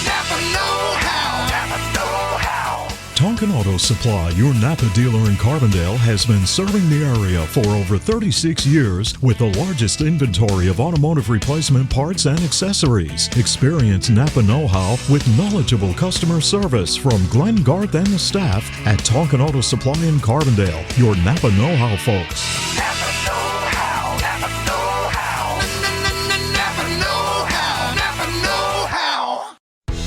Napa know-how. Napa know-how. Tonkin Auto Supply, your Napa dealer in Carbondale, has been serving the area for over 36 years with the largest inventory of automotive replacement parts and accessories. Experience Napa know-how with knowledgeable customer service from Glenn Garth and the staff at Tonkin Auto Supply in Carbondale. Your Napa know-how folks. Napa know-how. Napa know-how. Napa know-how. Napa know-how.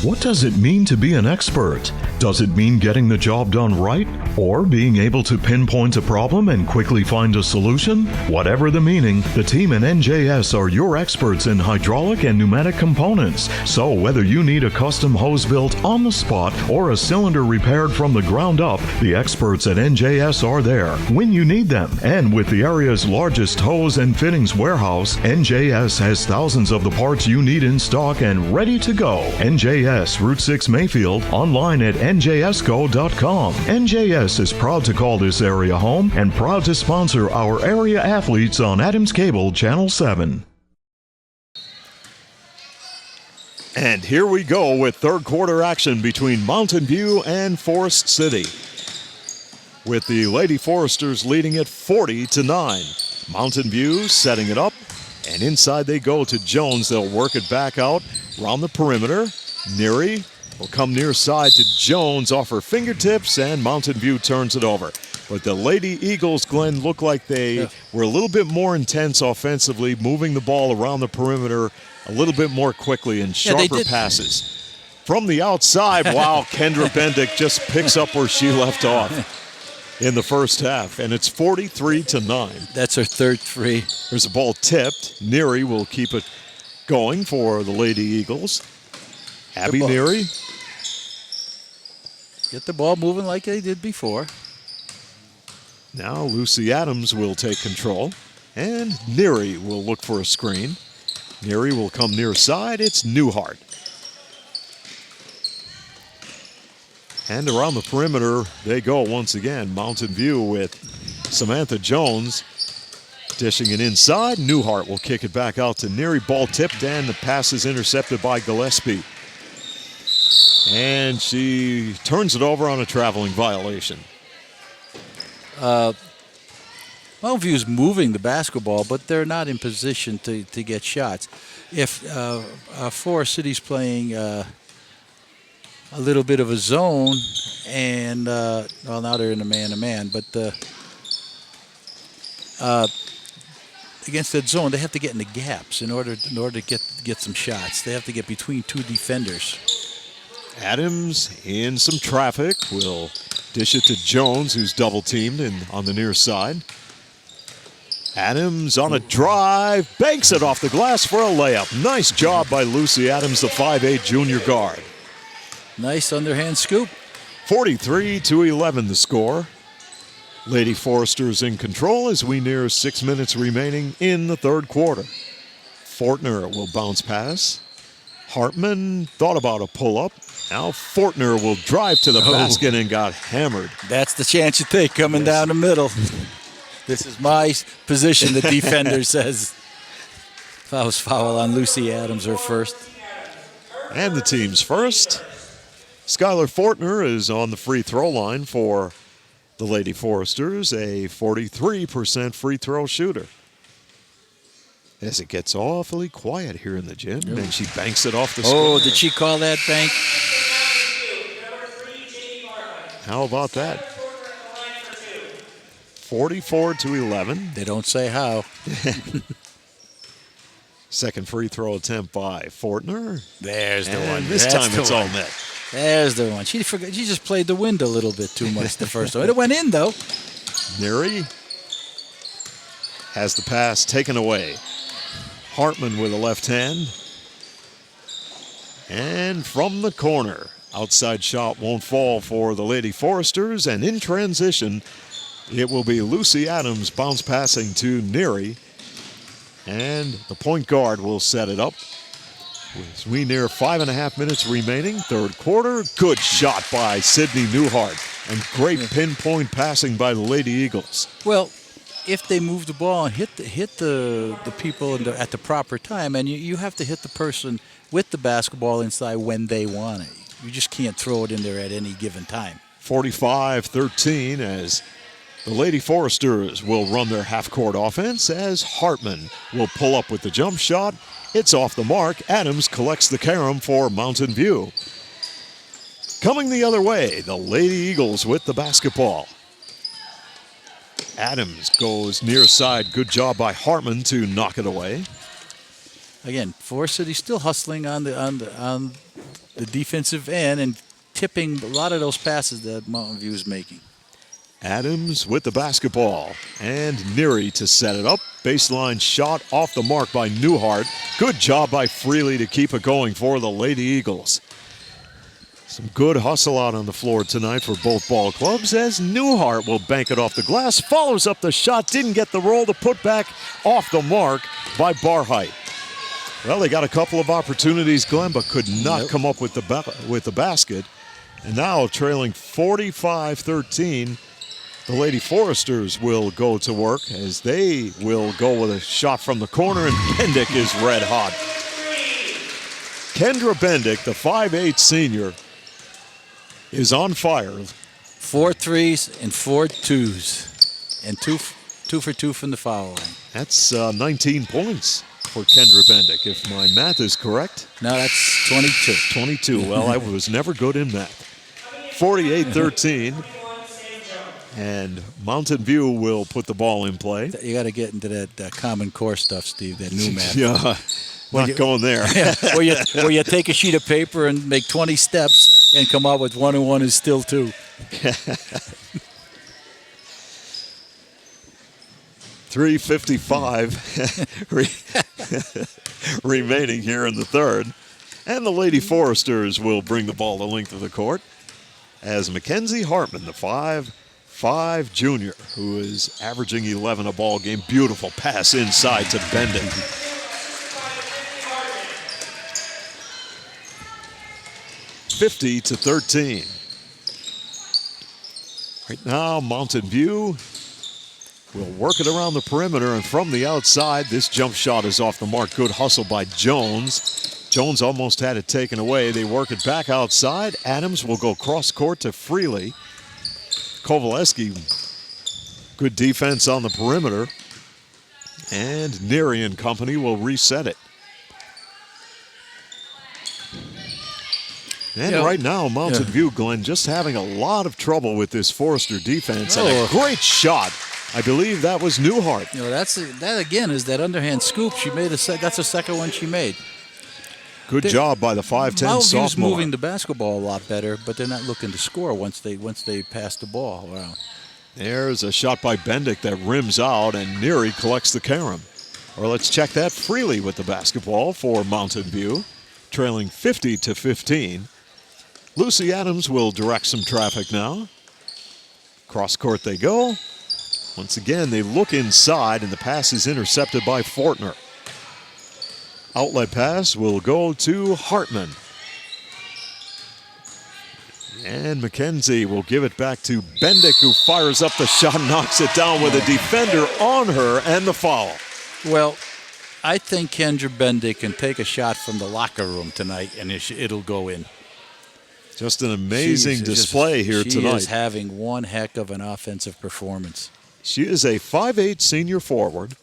What does it mean to be an expert? Does it mean getting the job done right? Or being able to pinpoint a problem and quickly find a solution? Whatever the meaning, the team at NJS are your experts in hydraulic and pneumatic components. So whether you need a custom hose built on the spot or a cylinder repaired from the ground up, the experts at NJS are there when you need them. And with the area's largest hose and fittings warehouse, NJS has thousands of the parts you need in stock and ready to go. NJS, Route 6 Mayfield, online at njsco.com. NJS is proud to call this area home and proud to sponsor our area athletes on Adams Cable Channel 7. And here we go with third quarter action between Mountain View and Forest City, with the Lady Foresters leading it 40-9. Mountain View setting it up, and inside they go to Jones. They'll work it back out around the perimeter. Neary will come near side to Jones off her fingertips, and Mountain View turns it over. But the Lady Eagles, Glenn, look like they were a little bit more intense offensively, moving the ball around the perimeter a little bit more quickly and sharper passes. From the outside, wow, Kendra Bendick just picks up where she left off in the first half, and it's 43-9. That's her third three. There's a ball tipped. Neary will keep it going for the Lady Eagles. Abby Neary. Get the ball moving like they did before. Now Lucy Adams will take control, and Neary will look for a screen. Neary will come near side. It's Newhart. And around the perimeter they go once again. Mountain View with Samantha Jones dishing it inside. Newhart will kick it back out to Neary. Ball tipped, and the pass is intercepted by Gillespie. And she turns it over on a traveling violation. Mountain View is moving the basketball, but they're not in position to get shots. If Forest City's playing a little bit of a zone, and well, now they're in a man-to-man, but against that zone, they have to get in the gaps in order to get some shots. They have to get between two defenders. Adams in some traffic will dish it to Jones, who's double teamed on the near side. Adams on a drive, banks it off the glass for a layup. Nice job by Lucy Adams, the 5'8 junior guard. Nice underhand scoop. 43-11 the score. Lady Foresters in control as we near 6 minutes remaining in the third quarter. Fortner will bounce pass. Hartman thought about a pull-up. Now Fortner will drive to the basket and got hammered. That's the chance you take coming down the middle. This is my position, the defender says. Foul on Lucy Adams, her first. And the team's first. Skylar Fortner is on the free throw line for the Lady Foresters, a 43% free throw shooter. As it gets awfully quiet here in the gym, and she banks it off the square. Oh, did she call that bank? How about that? 44-11. They don't say how. Second free throw attempt by Fortner. There's the one. This time it's all net. There's the one. She forgot. She just played the wind a little bit too much the first time. It went in, though. Neary has the pass taken away. Hartman with a left hand. And from the corner, outside shot won't fall for the Lady Foresters. And in transition, it will be Lucy Adams bounce passing to Neary. And the point guard will set it up. As we near 5.5 minutes remaining, third quarter. Good shot by Sydney Newhart. And great pinpoint passing by the Lady Eagles. Well, if they move the ball and hit the people at the proper time, and you have to hit the person with the basketball inside when they want it. You just can't throw it in there at any given time. 45-13 as the Lady Foresters will run their half-court offense as Hartman will pull up with the jump shot. It's off the mark. Adams collects the carom for Mountain View. Coming the other way, the Lady Eagles with the basketball. Adams goes near side. Good job by Hartman to knock it away. Again, Forest City still hustling on the defensive end and tipping a lot of those passes that Mountain View is making. Adams with the basketball and Neary to set it up. Baseline shot off the mark by Newhart. Good job by Freely to keep it going for the Lady Eagles. Some good hustle out on the floor tonight for both ball clubs as Newhart will bank it off the glass. Follows up the shot, didn't get the roll. The putback off the mark by Barheit. Well, they got a couple of opportunities, Glenn, but could not come up with the basket. And now trailing 45-13. The Lady Foresters will go to work as they will go with a shot from the corner, and Bendick is red hot. Kendra Bendick, the 5'8 senior, is on fire. 4 threes and 4 twos, and two for two from the foul line. That's 19 points for Kendra Bendick, if my math is correct. No, that's 22. 22. Well, I was never good in math. 48-13. And Mountain View will put the ball in play. You got to get into that Common Core stuff, Steve, that new math. Yeah, not going there. where you take a sheet of paper and make 20 steps and come out with 1 and 1 is still 2. 3:55 remaining here in the third. And the Lady Foresters will bring the ball the length of the court as Mackenzie Hartman, the 5'5 junior, who is averaging 11 a ball game. Beautiful pass inside to Bendick. (50-13). Right now, Mountain View will work it around the perimeter, and from the outside, this jump shot is off the mark. Good hustle by Jones. Jones almost had it taken away. They work it back outside. Adams will go cross court to Freely. Kovaleski, good defense on the perimeter. And Neary and company will reset it. And right now, Mountain View, Glenn, just having a lot of trouble with this Forester defense. And a great shot. I believe that was Newhart. That again is that underhand scoop. She made that's the second one she made. Good job by the 5'10 Mountain View's sophomore. moving the basketball a lot better, but they're not looking to score once they pass the ball around. There's a shot by Bendick that rims out, and Neary collects the carom. Or let's check that. Freely with the basketball for Mountain View, trailing 50-15. Lucy Adams will direct some traffic now. Cross court they go. Once again, they look inside, and the pass is intercepted by Fortner. Outlet pass will go to Hartman. And McKenzie will give it back to Bendick, who fires up the shot and knocks it down with a defender on her and the foul. Well, I think Kendra Bendick can take a shot from the locker room tonight, and it'll go in. Just an amazing display here tonight. She is having one heck of an offensive performance. She is a 5'8" senior forward,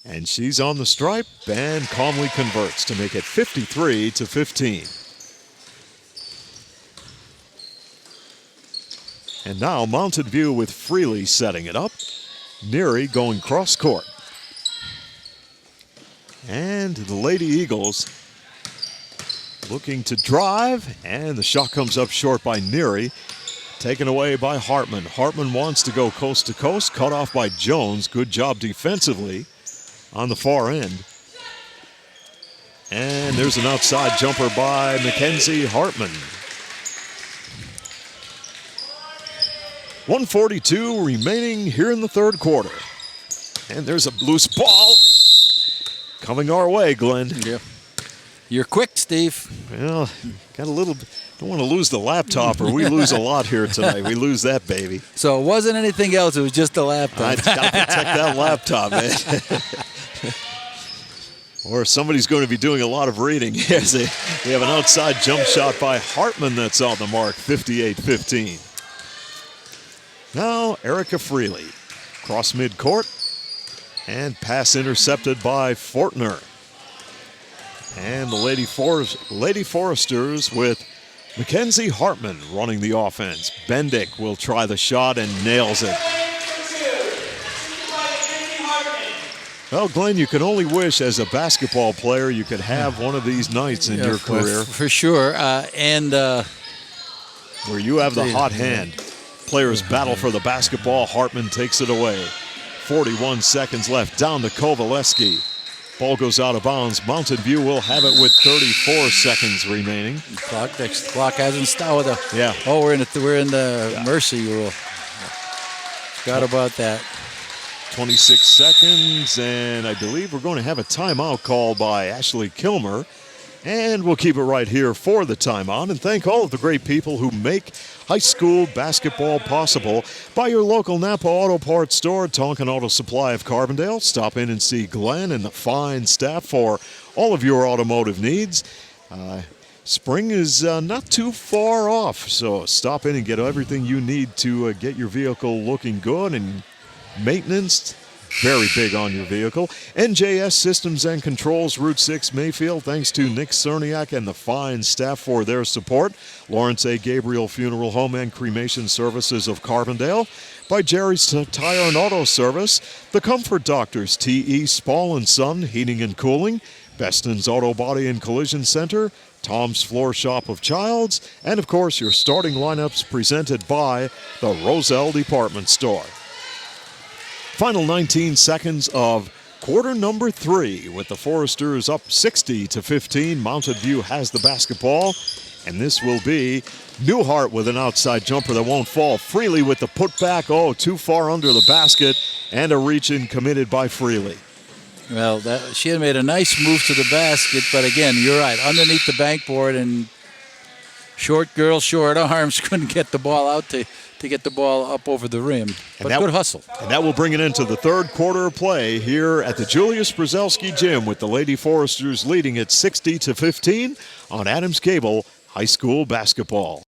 and she's on the stripe and calmly converts to make it 53-15. And now Mountain View with Freely setting it up. Neary going cross court. And the Lady Eagles looking to drive, and the shot comes up short by Neary. Taken away by Hartman. Hartman wants to go coast to coast, cut off by Jones. Good job defensively on the far end. And there's an outside jumper by Mackenzie Hartman. 1:42 remaining here in the third quarter. And there's a loose ball coming our way, Glenn. Yeah. You're quick, Steve. Well, got a little, don't want to lose the laptop, or we lose a lot here tonight. We lose that baby. So it wasn't anything else, it was just the laptop. I got to protect that laptop, man. Or somebody's going to be doing a lot of reading. Yes, we have an outside jump shot by Hartman that's on the mark, 58-15. Now, Erica Freely, cross midcourt, and pass intercepted by Fortner. And the Lady Foresters with Mackenzie Hartman running the offense. Bendick will try the shot and nails it. Well, Glenn, you can only wish as a basketball player you could have one of these nights in your career. For sure. Where you have the hot hand. Players battle for the basketball. Hartman takes it away. 41 seconds left. Down to Kovaleski. Ball goes out of bounds. Mountain View will have it with 34 seconds remaining. Clock hasn't stopped. Yeah. Oh, we're in the mercy rule. Forgot about that. 26 seconds, and I believe we're going to have a timeout called by Ashley Kilmer. And we'll keep it right here for the timeout and thank all of the great people who make high school basketball possible. By your local Napa Auto Parts store, Tonkin Auto Supply of Carbondale. Stop in and see Glenn and the fine staff for all of your automotive needs. Spring is not too far off, so stop in and get everything you need to get your vehicle looking good, and maintenance very big on your vehicle. NJS Systems and Controls, Route 6 Mayfield. Thanks to Nick Cerniak and the fine staff for their support. Lawrence A. Gabriel Funeral Home and Cremation Services of Carbondale. By Jerry's Tire and Auto Service. The Comfort Doctors, T.E. Spall & Son, Heating and Cooling. Beston's Auto Body and Collision Center. Tom's Floor Shop of Childs. And, of course, your starting lineups presented by the Roselle Department Store. Final 19 seconds of quarter number 3 with the Foresters up 60-15. Mountain View has the basketball, and this will be Newhart with an outside jumper that won't fall. Freely with the putback. Oh, too far under the basket, and a reach-in committed by Freely. Well, she had made a nice move to the basket, but again, you're right, underneath the backboard, and short girl, short arms couldn't get the ball out to get the ball up over the rim. But good hustle. And that will bring it into the third quarter of play here at the Julius Brzezelski Gym, with the Lady Foresters leading at 60-15 on Adams Cable High School Basketball.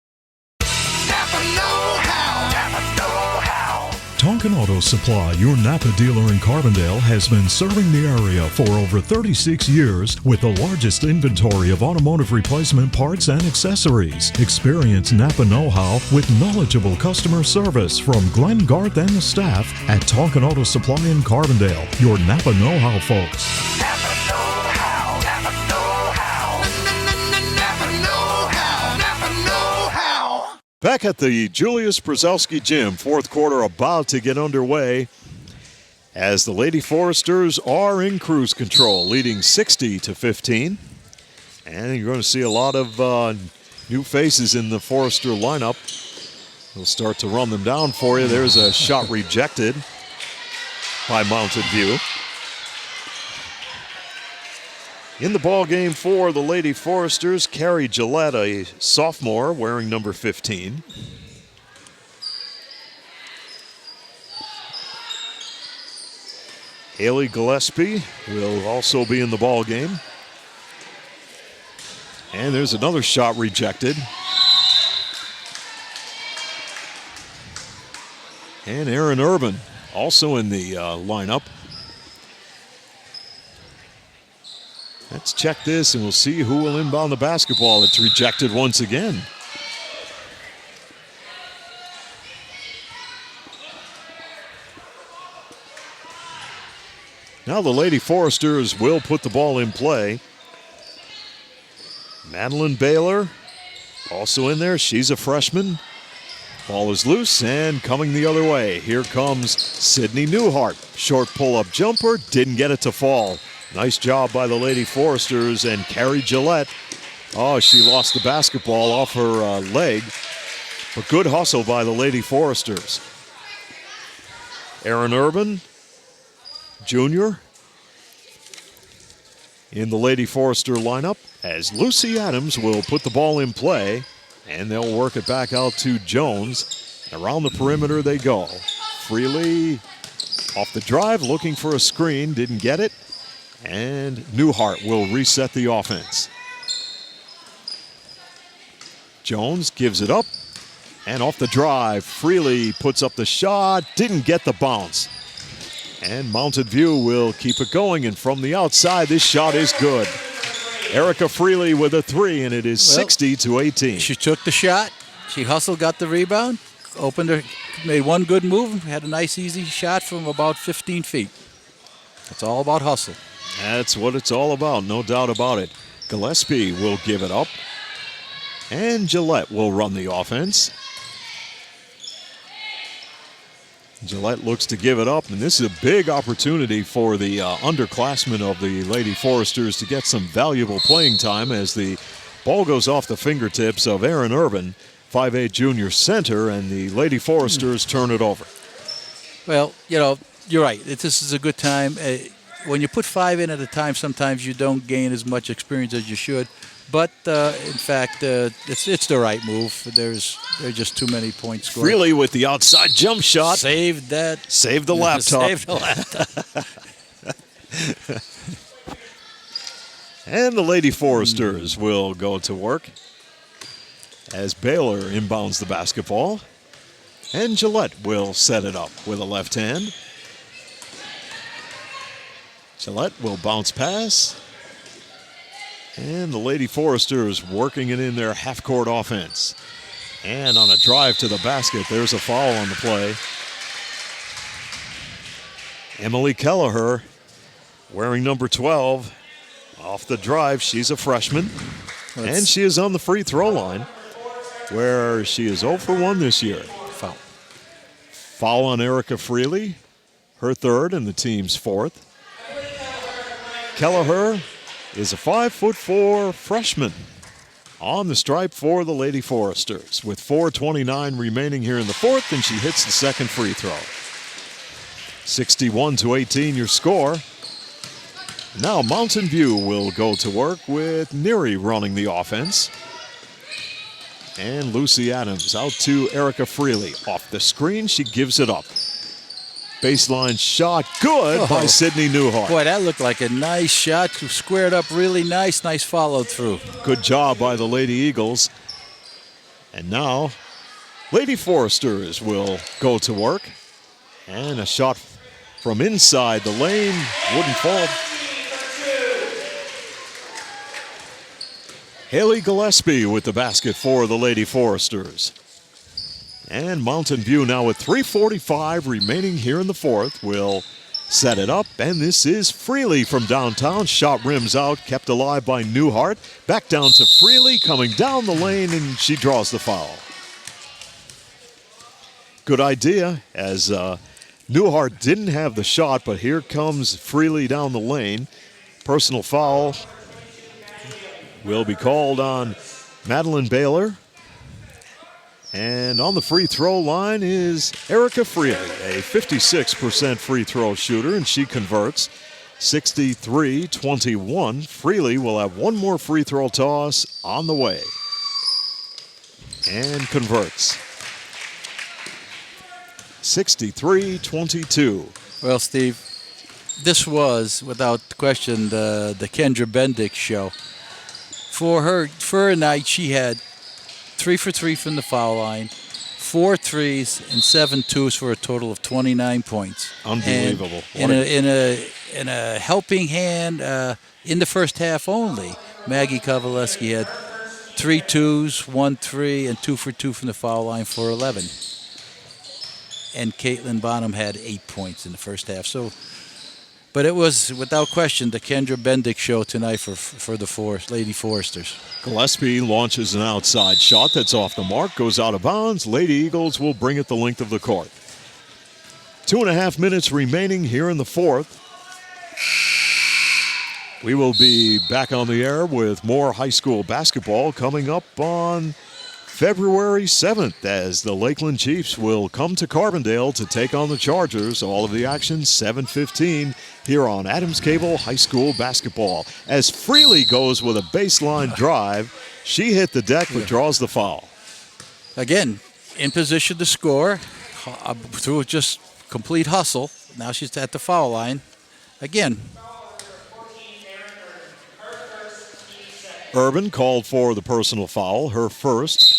Napa know-how. Napa know-how. Tonkin Auto Supply, your Napa dealer in Carbondale, has been serving the area for over 36 years with the largest inventory of automotive replacement parts and accessories. Experience Napa know-how with knowledgeable customer service from Glenn Garth and the staff at Tonkin Auto Supply in Carbondale. Your Napa know-how, folks. Back at the Julius Brzezowski Gym, fourth quarter about to get underway as the Lady Foresters are in cruise control, leading 60-15. And you're going to see a lot of new faces in the Forester lineup. We'll start to run them down for you. There's a shot rejected by Mountain View. In the ball game for the Lady Foresters, Carrie Gillette, a sophomore, wearing number 15. Haley Gillespie will also be in the ball game. And there's another shot rejected. And Aaron Urban also in the lineup. Let's check this and we'll see who will inbound the basketball. It's rejected once again. Now the Lady Foresters will put the ball in play. Madeline Baylor also in there. She's a freshman. Ball is loose and coming the other way. Here comes Sydney Newhart. Short pull-up jumper, didn't get it to fall. Nice job by the Lady Foresters, and Carrie Gillette. Oh, she lost the basketball off her leg. But good hustle by the Lady Foresters. Aaron Urban, junior, in the Lady Forester lineup, as Lucy Adams will put the ball in play, and they'll work it back out to Jones. Around the perimeter they go. Freely off the drive, looking for a screen, didn't get it. And Newhart will reset the offense. Jones gives it up, and off the drive, Freely puts up the shot, didn't get the bounce. And Mountain View will keep it going, and from the outside, this shot is good. Erica Freely with a three, and it is 60-18. She took the shot. She hustled, got the rebound, opened her, made one good move, had a nice, easy shot from about 15 feet. It's all about hustle. That's what it's all about, no doubt about it. Gillespie will give it up, and Gillette will run the offense. Gillette looks to give it up, and this is a big opportunity for the underclassmen of the Lady Foresters to get some valuable playing time as the ball goes off the fingertips of Aaron Urban, 5'8" junior center, and the Lady Foresters turn it over. Well, you know, you're right. This is a good time. When you put five in at a time, sometimes you don't gain as much experience as you should. But, in fact, it's the right move. There's just too many points scored. Freely with the outside jump shot. Saved that. Saved the laptop. Saved the laptop. And the Lady Foresters will go to work as Baylor inbounds the basketball. And Gillette will set it up with a left hand. Gillette will bounce pass. And the Lady Foresters working it in their half-court offense. And on a drive to the basket, there's a foul on the play. Emily Kelleher, wearing number 12, off the drive. She's a freshman. And she is on the free throw line, where she is 0 for 1 this year. Foul. Foul on Erica Freely, her third and the team's fourth. Kelleher is a 5'4" freshman on the stripe for the Lady Foresters with 4:29 remaining here in the fourth, and she hits the second free throw. 61-18 your score. Now Mountain View will go to work with Neary running the offense. And Lucy Adams out to Erica Freely. Off the screen, she gives it up. Baseline shot, good by Sydney Newhart. Boy, that looked like a nice shot. Squared up really nice follow through. Good job by the Lady Eagles. And now, Lady Foresters will go to work. And a shot from inside the lane wouldn't fall. Haley Gillespie with the basket for the Lady Foresters. And Mountain View now with 3:45 remaining here in the fourth will set it up. And this is Freely from downtown. Shot rims out, kept alive by Newhart. Back down to Freely, coming down the lane, and she draws the foul. good idea as Newhart didn't have the shot, but here comes Freely down the lane. Personal foul will be called on Madeline Baylor. And on the free throw line is Erica Freely, a 56% free throw shooter, and she converts 63-21. Freely will have one more free throw toss on the way and converts 63-22. Well, Steve, this was, without question, the Kendra Bendick show. For her night, she had 3 for 3 from the foul line, 4 threes, and 7 twos for a total of 29 points. Unbelievable. In a helping hand in the first half only, Maggie Kovaleski had 3 twos, 1 3, and 2 for 2 from the foul line for 11. And Caitlin Bonham had 8 points in the first half. But it was, without question, the Kendra Bendick show tonight for the Lady Foresters. Gillespie launches an outside shot that's off the mark, goes out of bounds. Lady Eagles will bring it the length of the court. 2.5 minutes remaining here in the fourth. We will be back on the air with more high school basketball coming up on February 7th as the Lakeland Chiefs will come to Carbondale to take on the Chargers. All of the action 7:15 here on Adams Cable High School Basketball. As Freely goes with a baseline drive, she hit the deck but draws the foul. Again, in position to score through just complete hustle. Now she's at the foul line. Again, Urban called for the personal foul, her first,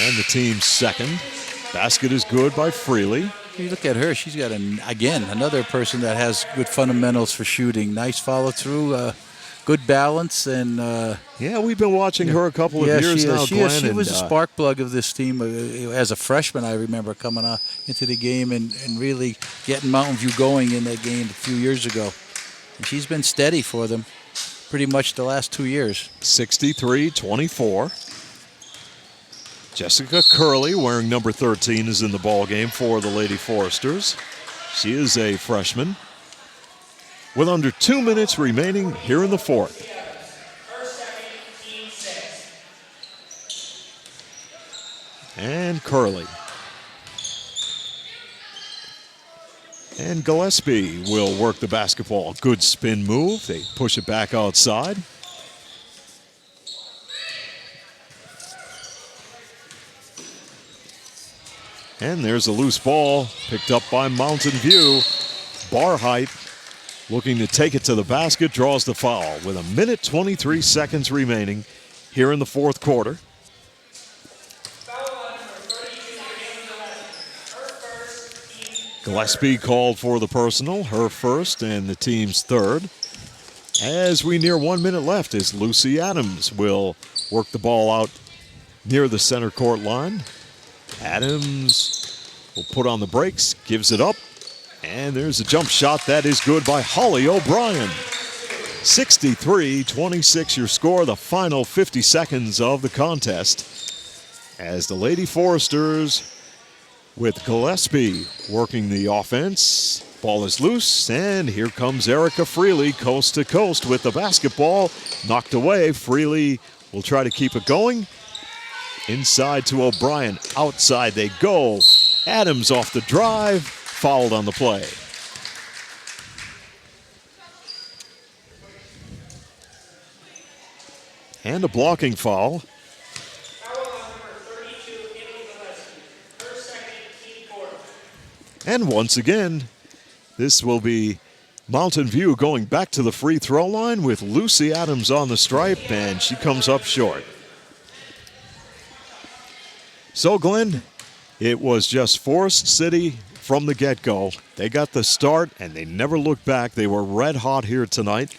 and the team's second. Basket is good by Freely. You look at her, she's got, another person that has good fundamentals for shooting. Nice follow through, good balance, and... yeah, we've been watching her a couple of years now, Glenn. She was a spark plug of this team. As a freshman, I remember coming into the game and really getting Mountain View going in that game a few years ago. And she's been steady for them pretty much the last 2 years. 63-24. Jessica Curley, wearing number 13, is in the ball game for the Lady Foresters. She is a freshman. With under 2 minutes remaining here in the fourth. And Curley. And Gillespie will work the basketball. Good spin move. They push it back outside. And there's a loose ball picked up by Mountain View. Barheit looking to take it to the basket, draws the foul with 1:23 remaining here in the fourth quarter. Gillespie called for the personal, her first and the team's third. As we near 1 minute left, as Lucy Adams will work the ball out near the center court line. Adams will put on the brakes, gives it up, and there's a jump shot that is good by Holly O'Brien. 63-26 your score, the final 50 seconds of the contest. As the Lady Foresters with Gillespie working the offense. Ball is loose, and here comes Erica Freely coast to coast with the basketball. Knocked away. Freely will try to keep it going. Inside to O'Brien. Outside they go. Adams off the drive. Fouled on the play. And a blocking foul. And once again, this will be Mountain View going back to the free throw line with Lucy Adams on the stripe, and she comes up short. So, Glenn, it was just Forest City from the get-go. They got the start, and they never looked back. They were red hot here tonight.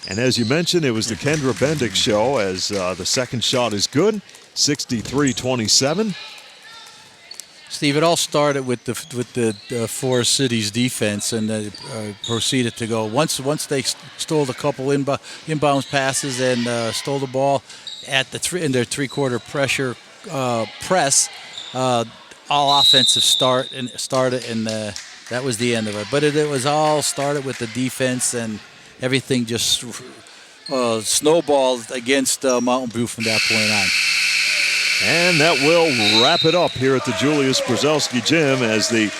And as you mentioned, it was the Kendra Bendick show as the second shot is good, 63-27. Steve, it all started with the Forest City's defense, and proceeded to go. Once they stole a couple inbounds passes and stole the ball at in their three-quarter press, all offensive start and started, and that was the end of it. But it was all started with the defense, and everything just snowballed against Mountain View from that point on. And that will wrap it up here at the Julius Brzezowski Gym as the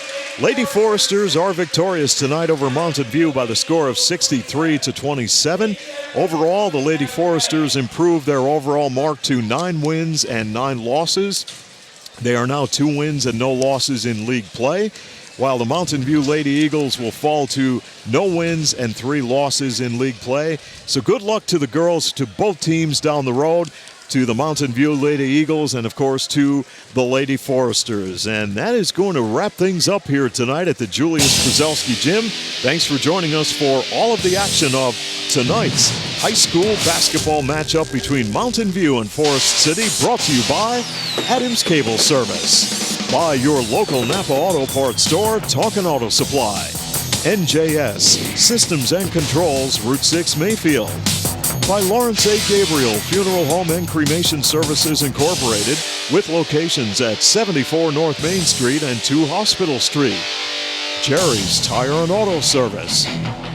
Lady Foresters are victorious tonight over Mountain View by the score of 63-27. Overall, the Lady Foresters improved their overall mark to 9 wins and 9 losses. They are now 2 wins and no losses in league play, while the Mountain View Lady Eagles will fall to no wins and 3 losses in league play. So good luck to the girls, to both teams down the road, to the Mountain View Lady Eagles, and of course to the Lady Foresters. And that is going to wrap things up here tonight at the Julius Brzezowski Gym. Thanks for joining us for all of the action of tonight's high school basketball matchup between Mountain View and Forest City, brought to you by Adams Cable Service, by your local Napa Auto Parts store, Talkin' Auto Supply, NJS Systems and Controls, Route 6 Mayfield, by Lawrence A. Gabriel Funeral Home and Cremation Services Incorporated, with locations at 74 North Main Street and 2 Hospital Street. Jerry's Tire and Auto Service.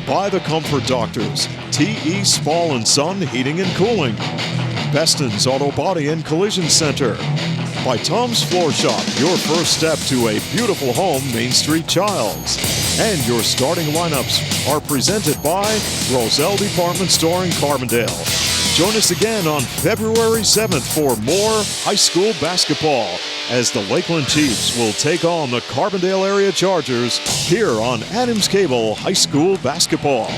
By the Comfort Doctors, T.E. Spall & Son Heating and Cooling. Beston's Auto Body and Collision Center. By Tom's Floor Shop, your first step to a beautiful home, Main Street Childs. And your starting lineups are presented by Roselle Department Store in Carbondale. Join us again on February 7th for more high school basketball as the Lakeland Chiefs will take on the Carbondale Area Chargers here on Adams Cable High School Basketball.